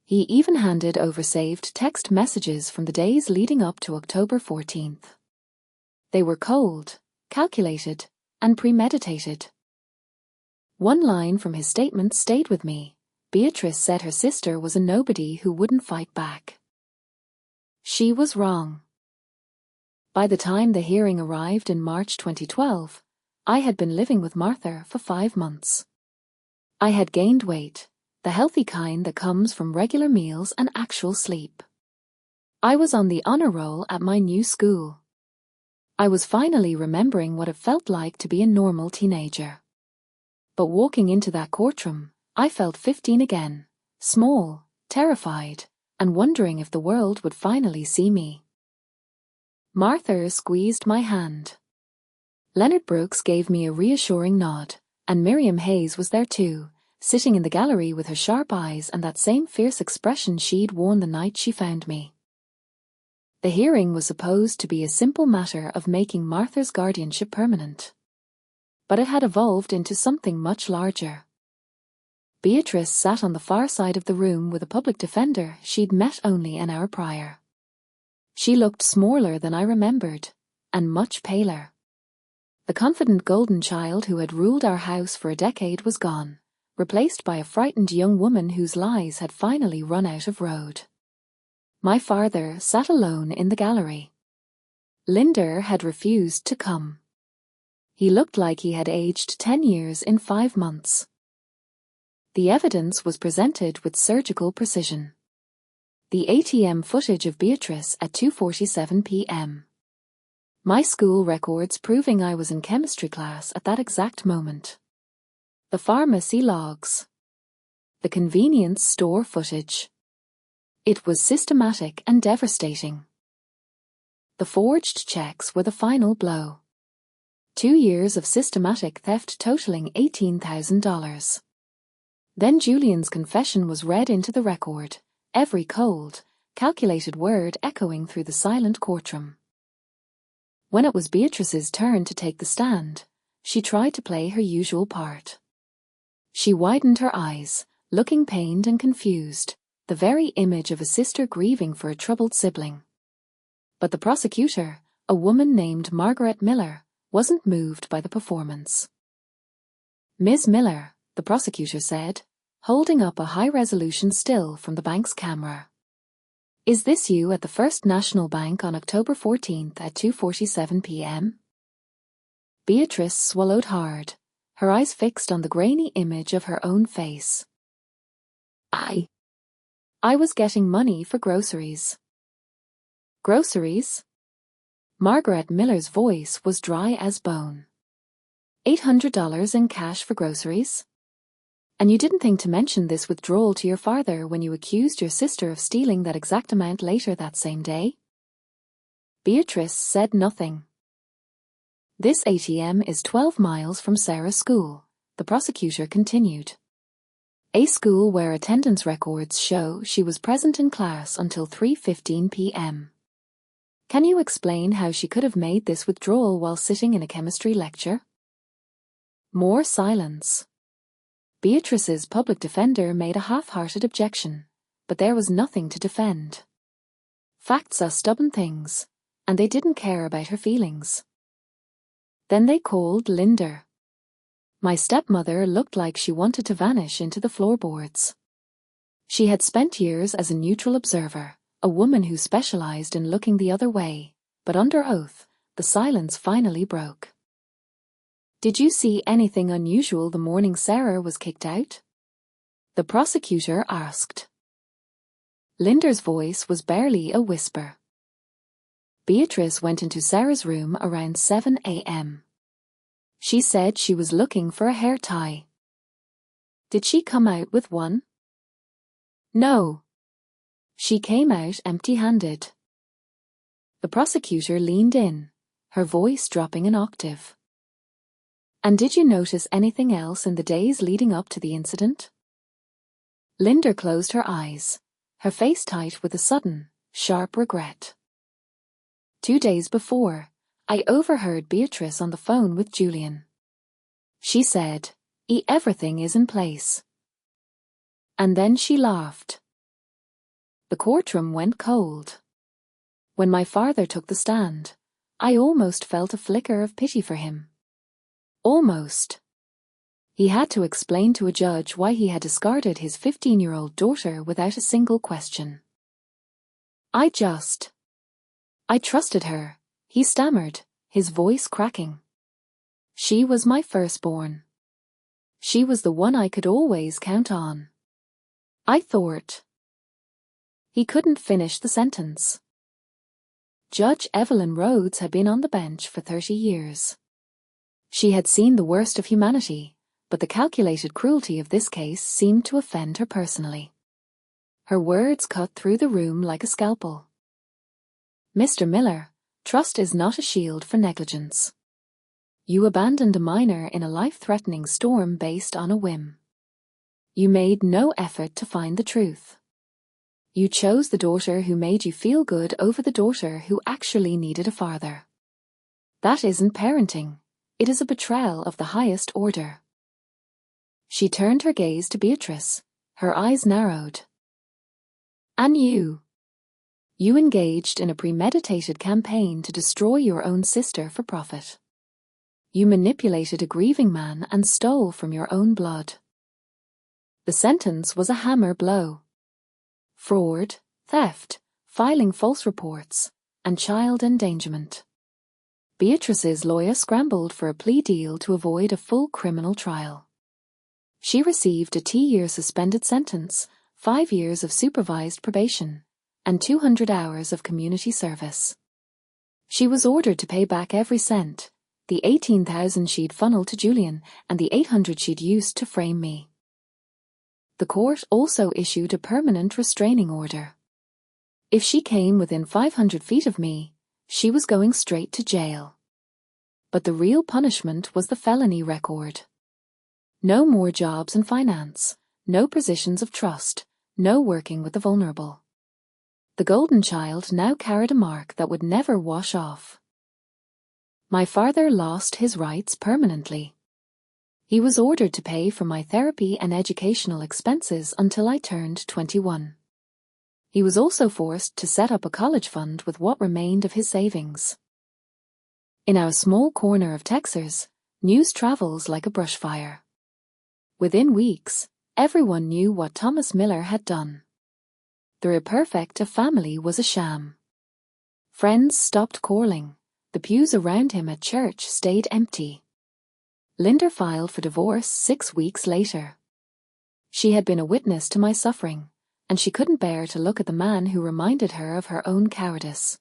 He even handed over saved text messages from the days leading up to October 14th. They were cold, calculated, and premeditated. One line from his statement stayed with me. Beatrice said her sister was a nobody who wouldn't fight back. She was wrong. By the time the hearing arrived in March 2012, I had been living with Martha for 5 months. I had gained weight, the healthy kind that comes from regular meals and actual sleep. I was on the honor roll at my new school. I was finally remembering what it felt like to be a normal teenager. But walking into that courtroom, I felt 15 again, small, terrified, and wondering if the world would finally see me. Martha squeezed my hand. Leonard Brooks gave me a reassuring nod, and Miriam Hayes was there too, sitting in the gallery with her sharp eyes and that same fierce expression she'd worn the night she found me. The hearing was supposed to be a simple matter of making Martha's guardianship permanent. But it had evolved into something much larger. Beatrice sat on the far side of the room with a public defender she'd met only an hour prior. She looked smaller than I remembered, and much paler. The confident golden child who had ruled our house for a decade was gone, replaced by a frightened young woman whose lies had finally run out of road. My father sat alone in the gallery. Linder had refused to come. He looked like he had aged 10 years in 5 months. The evidence was presented with surgical precision. The ATM footage of Beatrice at 2:47 p.m. My school records proving I was in chemistry class at that exact moment. The pharmacy logs. The convenience store footage. It was systematic and devastating. The forged checks were the final blow. 2 years of systematic theft totaling $18,000. Then Julian's confession was read into the record, every cold, calculated word echoing through the silent courtroom. When it was Beatrice's turn to take the stand, she tried to play her usual part. She widened her eyes, looking pained and confused, the very image of a sister grieving for a troubled sibling. But the prosecutor, a woman named Margaret Miller, wasn't moved by the performance. "Ms. Miller," the prosecutor said, holding up a high-resolution still from the bank's camera. "Is this you at the First National Bank on October 14th at 2:47 p.m.? Beatrice swallowed hard, her eyes fixed on the grainy image of her own face. I was getting money for groceries." "Groceries?" Margaret Miller's voice was dry as bone. $800 in cash for groceries? And you didn't think to mention this withdrawal to your father when you accused your sister of stealing that exact amount later that same day? Beatrice said nothing. "This ATM is 12 miles from Sarah's school," the prosecutor continued. A school where attendance records show she was present in class until 3:15 p.m. Can you explain how she could have made this withdrawal while sitting in a chemistry lecture? More silence. Beatrice's public defender made a half-hearted objection, but there was nothing to defend. Facts are stubborn things, and they didn't care about her feelings. Then they called Linda. My stepmother looked like she wanted to vanish into the floorboards. She had spent years as a neutral observer, a woman who specialized in looking the other way, but under oath, the silence finally broke. Did you see anything unusual the morning Sarah was kicked out? The prosecutor asked. Linda's voice was barely a whisper. Beatrice went into Sarah's room around 7 a.m. She said she was looking for a hair tie. Did she come out with one? No. She came out empty-handed. The prosecutor leaned in, her voice dropping an octave. And did you notice anything else in the days leading up to the incident? Linda closed her eyes, her face tight with a sudden, sharp regret. 2 days before, I overheard Beatrice on the phone with Julian. She said, Everything is in place. And then she laughed. The courtroom went cold. When my father took the stand, I almost felt a flicker of pity for him. Almost. He had to explain to a judge why he had discarded his 15-year-old daughter without a single question. I trusted her, he stammered, his voice cracking. She was my firstborn. She was the one I could always count on. I thought. He couldn't finish the sentence. Judge Evelyn Rhodes had been on the bench for 30 years. She had seen the worst of humanity, but the calculated cruelty of this case seemed to offend her personally. Her words cut through the room like a scalpel. Mr. Miller, trust is not a shield for negligence. You abandoned a minor in a life-threatening storm based on a whim. You made no effort to find the truth. You chose the daughter who made you feel good over the daughter who actually needed a father. That isn't parenting. It is a betrayal of the highest order. She turned her gaze to Beatrice, her eyes narrowed. And you engaged in a premeditated campaign to destroy your own sister for profit. You manipulated a grieving man and stole from your own blood. The sentence was a hammer blow. Fraud, theft, filing false reports, and child endangerment. Beatrice's lawyer scrambled for a plea deal to avoid a full criminal trial. She received a 2-year suspended sentence, 5 years of supervised probation, and 200 hours of community service. She was ordered to pay back every cent, the 18,000 she'd funneled to Julian and the 800 she'd used to frame me. The court also issued a permanent restraining order. If she came within 500 feet of me, she was going straight to jail. But the real punishment was the felony record. No more jobs in finance, no positions of trust, no working with the vulnerable. The golden child now carried a mark that would never wash off. My father lost his rights permanently. He was ordered to pay for my therapy and educational expenses until I turned 21. He was also forced to set up a college fund with what remained of his savings. In our small corner of Texas, news travels like a brush fire. Within weeks, everyone knew what Thomas Miller had done. The perfect family was a sham. Friends stopped calling. The pews around him at church stayed empty. Linda filed for divorce 6 weeks later. She had been a witness to my suffering, and she couldn't bear to look at the man who reminded her of her own cowardice.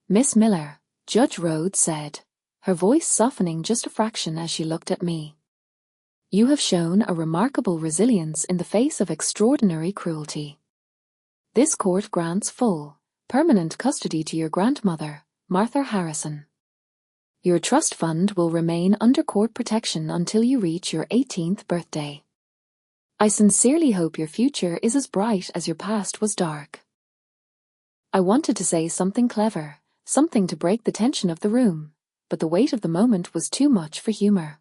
Miss Miller, Judge Rhodes said, her voice softening just a fraction as she looked at me. You have shown a remarkable resilience in the face of extraordinary cruelty. This court grants full, permanent custody to your grandmother, Martha Harrison. Your trust fund will remain under court protection until you reach your 18th birthday. I sincerely hope your future is as bright as your past was dark. I wanted to say something clever, something to break the tension of the room, but the weight of the moment was too much for humor.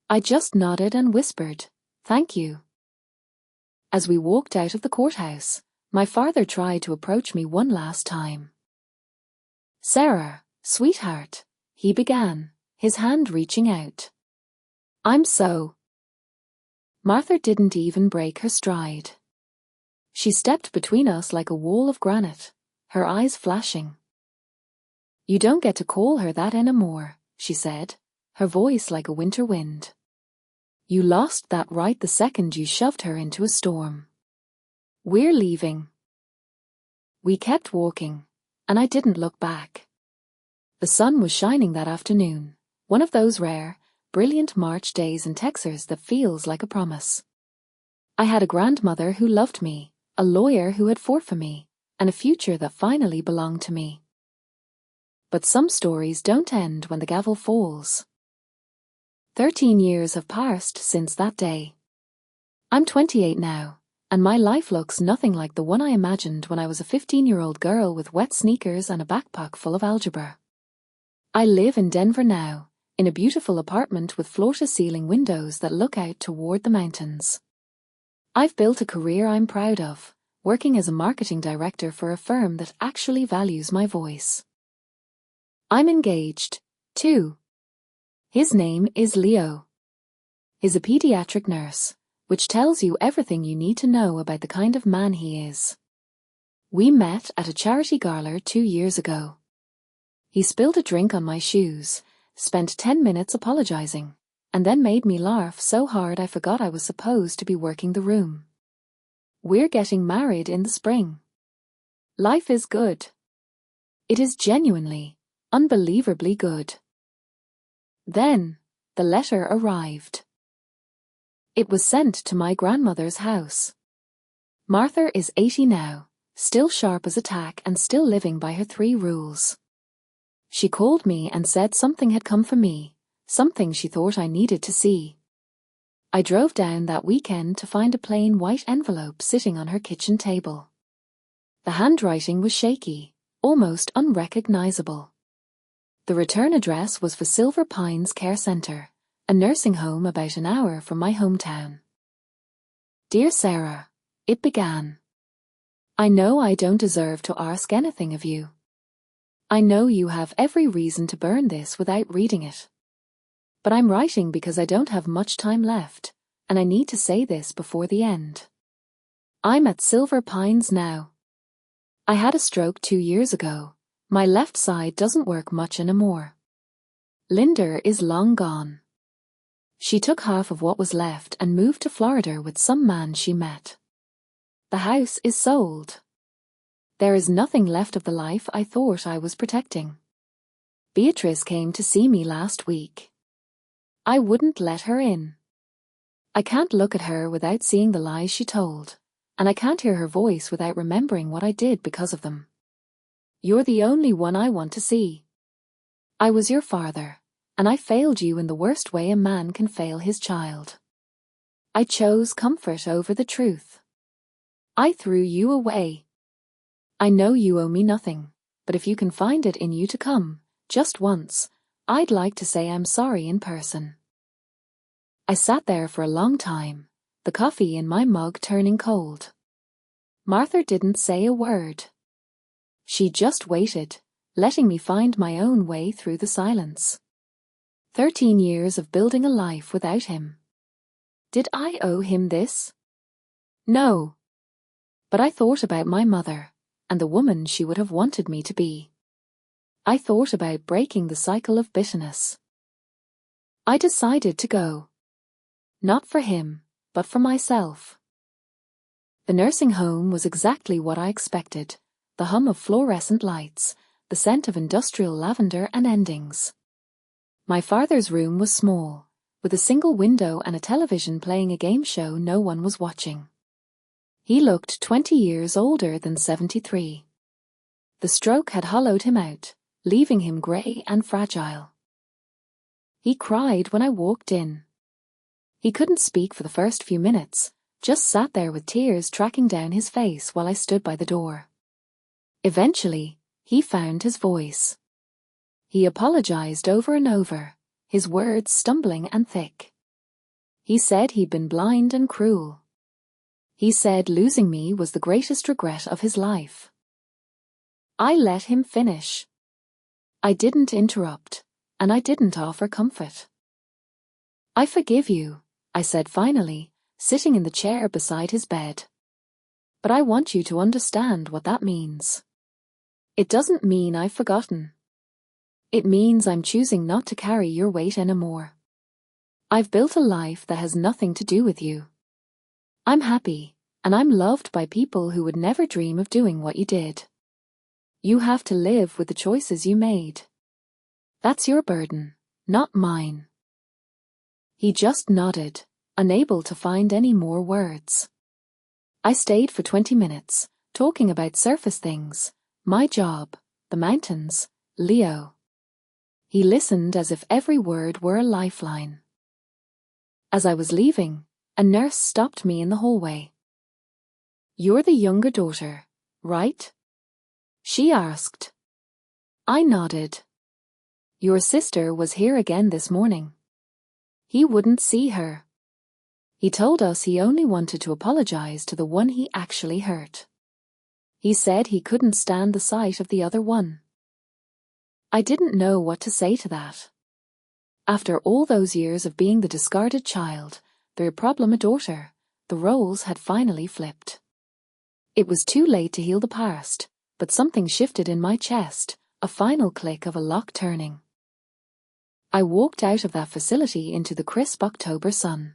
I just nodded and whispered, "Thank you." As we walked out of the courthouse, my father tried to approach me one last time. "Sarah, sweetheart," he began, his hand reaching out. "I'm so..." Martha didn't even break her stride. She stepped between us like a wall of granite, her eyes flashing. "You don't get to call her that anymore," she said, her voice like a winter wind. "You lost that right the second you shoved her into a storm. We're leaving." We kept walking, and I didn't look back. The sun was shining that afternoon, one of those rare, brilliant March days in Texas that feels like a promise. I had a grandmother who loved me, a lawyer who had fought for me, and a future that finally belonged to me. But some stories don't end when the gavel falls. 13 years have passed since that day. I'm 28 now, and my life looks nothing like the one I imagined when I was a 15-year-old girl with wet sneakers and a backpack full of algebra. I live in Denver now, in a beautiful apartment with floor-to-ceiling windows that look out toward the mountains. I've built a career I'm proud of, working as a marketing director for a firm that actually values my voice. I'm engaged, too. His name is Leo. He's a pediatric nurse, which tells you everything you need to know about the kind of man he is. We met at a charity gala 2 years ago. He spilled a drink on my shoes, spent 10 minutes apologizing, and then made me laugh so hard I forgot I was supposed to be working the room. We're getting married in the spring. Life is good. It is genuinely, unbelievably good. Then, the letter arrived. It was sent to my grandmother's house. Martha is 80 now, still sharp as a tack and still living by her 3 rules. She called me and said something had come for me, something she thought I needed to see. I drove down that weekend to find a plain white envelope sitting on her kitchen table. The handwriting was shaky, almost unrecognizable. The return address was for Silver Pines Care Center, a nursing home about an hour from my hometown. "Dear Sarah," it began. "I know I don't deserve to ask anything of you. I know you have every reason to burn this without reading it. But I'm writing because I don't have much time left, and I need to say this before the end. I'm at Silver Pines now. I had a stroke 2 years ago. My left side doesn't work much anymore. Linda is long gone. She took half of what was left and moved to Florida with some man she met. The house is sold. There is nothing left of the life I thought I was protecting. Beatrice came to see me last week. I wouldn't let her in. I can't look at her without seeing the lies she told, and I can't hear her voice without remembering what I did because of them. You're the only one I want to see. I was your father, and I failed you in the worst way a man can fail his child. I chose comfort over the truth. I threw you away. I know you owe me nothing, but if you can find it in you to come, just once, I'd like to say I'm sorry in person." I sat there for a long time, the coffee in my mug turning cold. Martha didn't say a word. She just waited, letting me find my own way through the silence. 13 years of building a life without him. Did I owe him this? No. But I thought about my mother, and the woman she would have wanted me to be. I thought about breaking the cycle of bitterness. I decided to go. Not for him, but for myself. The nursing home was exactly what I expected, the hum of fluorescent lights, the scent of industrial lavender and endings. My father's room was small, with a single window and a television playing a game show no one was watching. He looked 20 years older than 73. The stroke had hollowed him out, leaving him grey and fragile. He cried when I walked in. He couldn't speak for the first few minutes, just sat there with tears tracking down his face while I stood by the door. Eventually, he found his voice. He apologized over and over, his words stumbling and thick. He said he'd been blind and cruel. He said losing me was the greatest regret of his life. I let him finish. I didn't interrupt, and I didn't offer comfort. "I forgive you," I said finally, sitting in the chair beside his bed. "But I want you to understand what that means. It doesn't mean I've forgotten. It means I'm choosing not to carry your weight anymore. I've built a life that has nothing to do with you. I'm happy, and I'm loved by people who would never dream of doing what you did. You have to live with the choices you made. That's your burden, not mine." He just nodded, unable to find any more words. I stayed for 20 minutes, talking about surface things, my job, the mountains, Leo. He listened as if every word were a lifeline. As I was leaving, a nurse stopped me in the hallway. "You're the younger daughter, right?" she asked. I nodded. "Your sister was here again this morning. He wouldn't see her. He told us he only wanted to apologize to the one he actually hurt. He said he couldn't stand the sight of the other one." I didn't know what to say to that. After all those years of being the discarded child, the problem daughter, the roles had finally flipped. It was too late to heal the past, but something shifted in my chest, a final click of a lock turning. I walked out of that facility into the crisp October sun.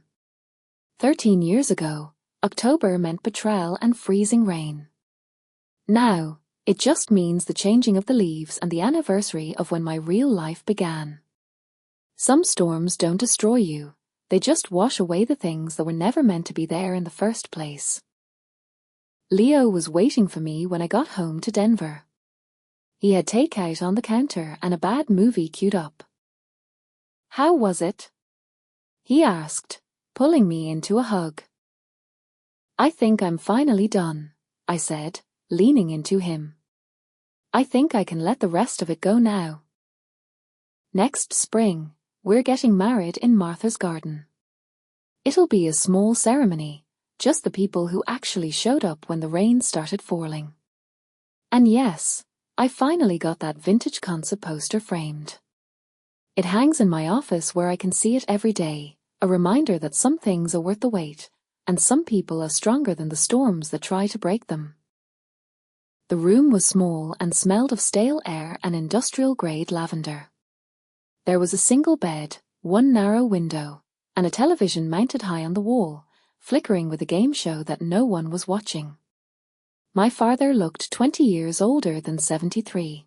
13 years ago, October meant betrayal and freezing rain. Now, it just means the changing of the leaves and the anniversary of when my real life began. Some storms don't destroy you, they just wash away the things that were never meant to be there in the first place. Leo was waiting for me when I got home to Denver. He had takeout on the counter and a bad movie queued up. "How was it?" he asked, pulling me into a hug. "I think I'm finally done," I said, leaning into him. "I think I can let the rest of it go now. Next spring, we're getting married in Martha's garden. It'll be a small ceremony, just the people who actually showed up when the rain started falling. And yes, I finally got that vintage concert poster framed. It hangs in my office where I can see it every day, a reminder that some things are worth the wait, and some people are stronger than the storms that try to break them." The room was small and smelled of stale air and industrial-grade lavender. There was a single bed, one narrow window, and a television mounted high on the wall, flickering with a game show that no one was watching. My father looked 20 years older than 73.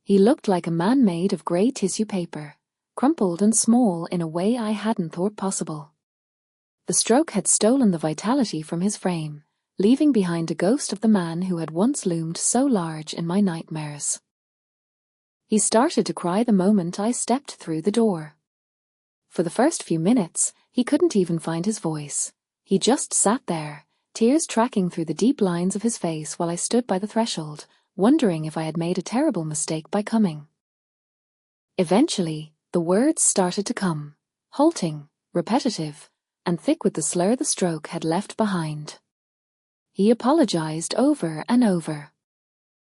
He looked like a man made of grey tissue paper, crumpled and small in a way I hadn't thought possible. The stroke had stolen the vitality from his frame, leaving behind a ghost of the man who had once loomed so large in my nightmares. He started to cry the moment I stepped through the door. For the first few minutes, he couldn't even find his voice. He just sat there, tears tracking through the deep lines of his face while I stood by the threshold, wondering if I had made a terrible mistake by coming. Eventually, the words started to come, halting, repetitive, and thick with the slur the stroke had left behind. He apologized over and over.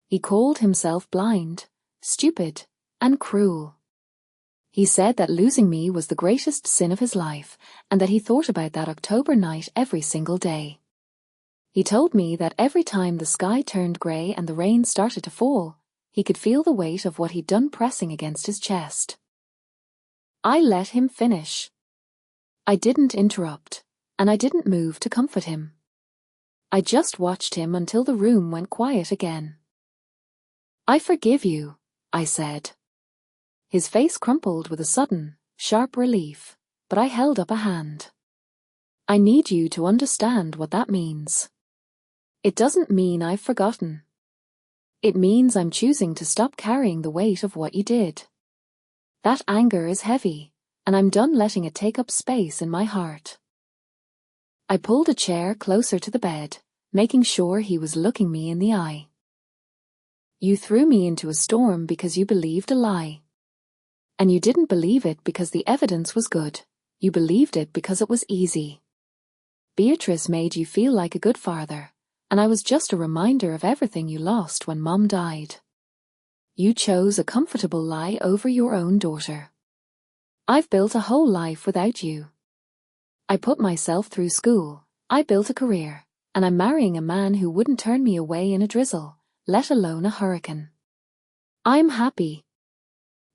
He called himself blind, stupid, and cruel. He said that losing me was the greatest sin of his life, and that he thought about that October night every single day. He told me that every time the sky turned grey and the rain started to fall, he could feel the weight of what he'd done pressing against his chest. I let him finish. I didn't interrupt, and I didn't move to comfort him. I just watched him until the room went quiet again. "I forgive you," I said. His face crumpled with a sudden, sharp relief, but I held up a hand. "I need you to understand what that means. It doesn't mean I've forgotten. It means I'm choosing to stop carrying the weight of what you did. That anger is heavy, and I'm done letting it take up space in my heart." I pulled a chair closer to the bed, making sure he was looking me in the eye. You threw me into a storm because you believed a lie. And you didn't believe it because the evidence was good. You believed it because it was easy. Beatrice made you feel like a good father, and I was just a reminder of everything you lost when Mom died. You chose a comfortable lie over your own daughter. I've built a whole life without you. I put myself through school, I built a career, and I'm marrying a man who wouldn't turn me away in a drizzle, let alone a hurricane. I'm happy.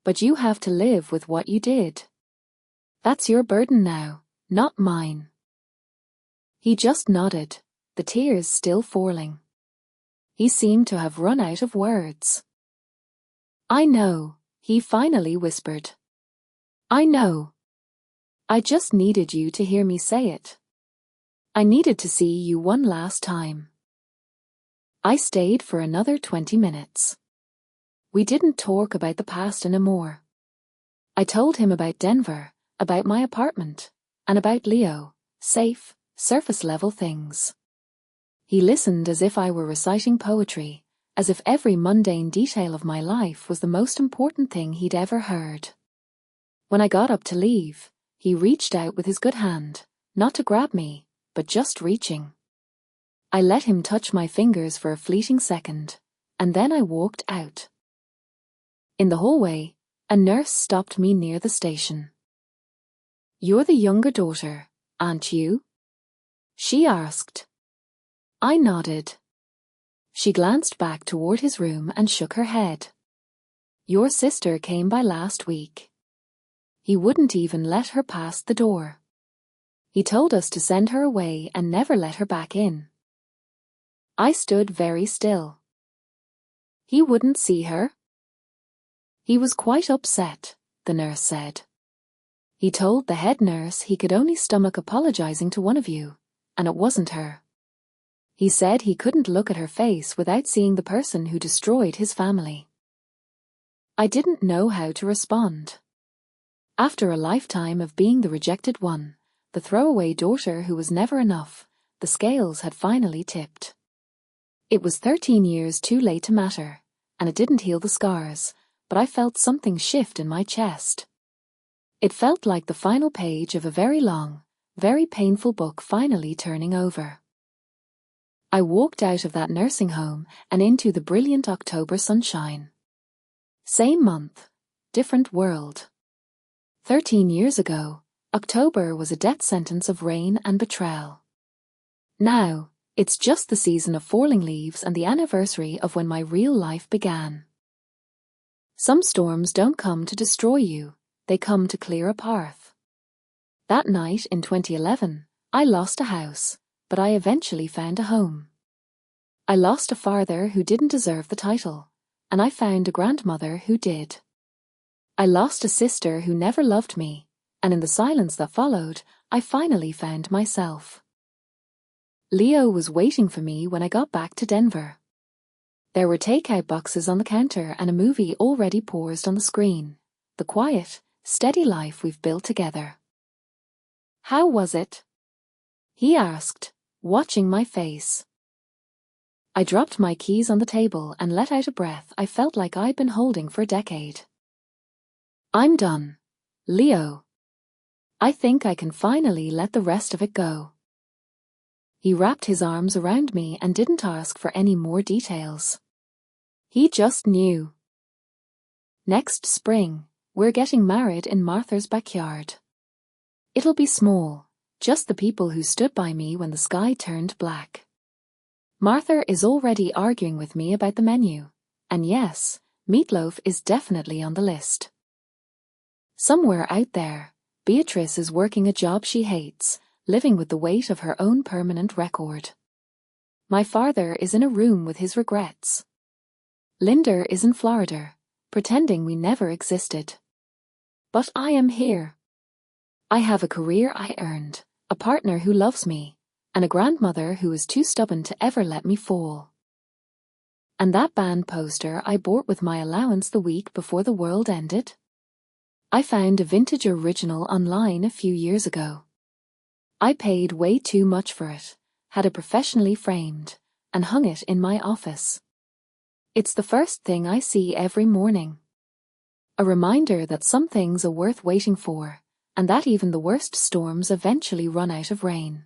But you have to live with what you did. That's your burden now, not mine. He just nodded, the tears still falling. He seemed to have run out of words. I know, he finally whispered. I know. I just needed you to hear me say it. I needed to see you one last time. I stayed for another 20 minutes. We didn't talk about the past anymore. I told him about Denver, about my apartment, and about Leo, safe, surface-level things. He listened as if I were reciting poetry, as if every mundane detail of my life was the most important thing he'd ever heard. When I got up to leave, he reached out with his good hand, not to grab me, but just reaching. I let him touch my fingers for a fleeting second, and then I walked out. In the hallway, a nurse stopped me near the station. You're the younger daughter, aren't you? She asked. I nodded. She glanced back toward his room and shook her head. Your sister came by last week. He wouldn't even let her past the door. He told us to send her away and never let her back in. I stood very still. He wouldn't see her? He was quite upset, the nurse said. He told the head nurse he could only stomach apologizing to one of you, and it wasn't her. He said he couldn't look at her face without seeing the person who destroyed his family. I didn't know how to respond. After a lifetime of being the rejected one, the throwaway daughter who was never enough, the scales had finally tipped. It was 13 years too late to matter, and it didn't heal the scars, but I felt something shift in my chest. It felt like the final page of a very long, very painful book finally turning over. I walked out of that nursing home and into the brilliant October sunshine. Same month, different world. 13 years ago, October was a death sentence of rain and betrayal. Now, it's just the season of falling leaves and the anniversary of when my real life began. Some storms don't come to destroy you, they come to clear a path. That night in 2011, I lost a house, but I eventually found a home. I lost a father who didn't deserve the title, and I found a grandmother who did. I lost a sister who never loved me, and in the silence that followed, I finally found myself. Leo was waiting for me when I got back to Denver. There were takeout boxes on the counter and a movie already paused on the screen, the quiet, steady life we've built together. How was it? He asked, watching my face. I dropped my keys on the table and let out a breath I felt like I'd been holding for a decade. I'm done, Leo. I think I can finally let the rest of it go. He wrapped his arms around me and didn't ask for any more details. He just knew. Next spring, we're getting married in Martha's backyard. It'll be small, just the people who stood by me when the sky turned black. Martha is already arguing with me about the menu, and yes, meatloaf is definitely on the list. Somewhere out there, Beatrice is working a job she hates, living with the weight of her own permanent record. My father is in a room with his regrets. Linda is in Florida, pretending we never existed. But I am here. I have a career I earned, a partner who loves me, and a grandmother who is too stubborn to ever let me fall. And that band poster I bought with my allowance the week before the world ended? I found a vintage original online a few years ago. I paid way too much for it, had it professionally framed, and hung it in my office. It's the first thing I see every morning. A reminder that some things are worth waiting for, and that even the worst storms eventually run out of rain.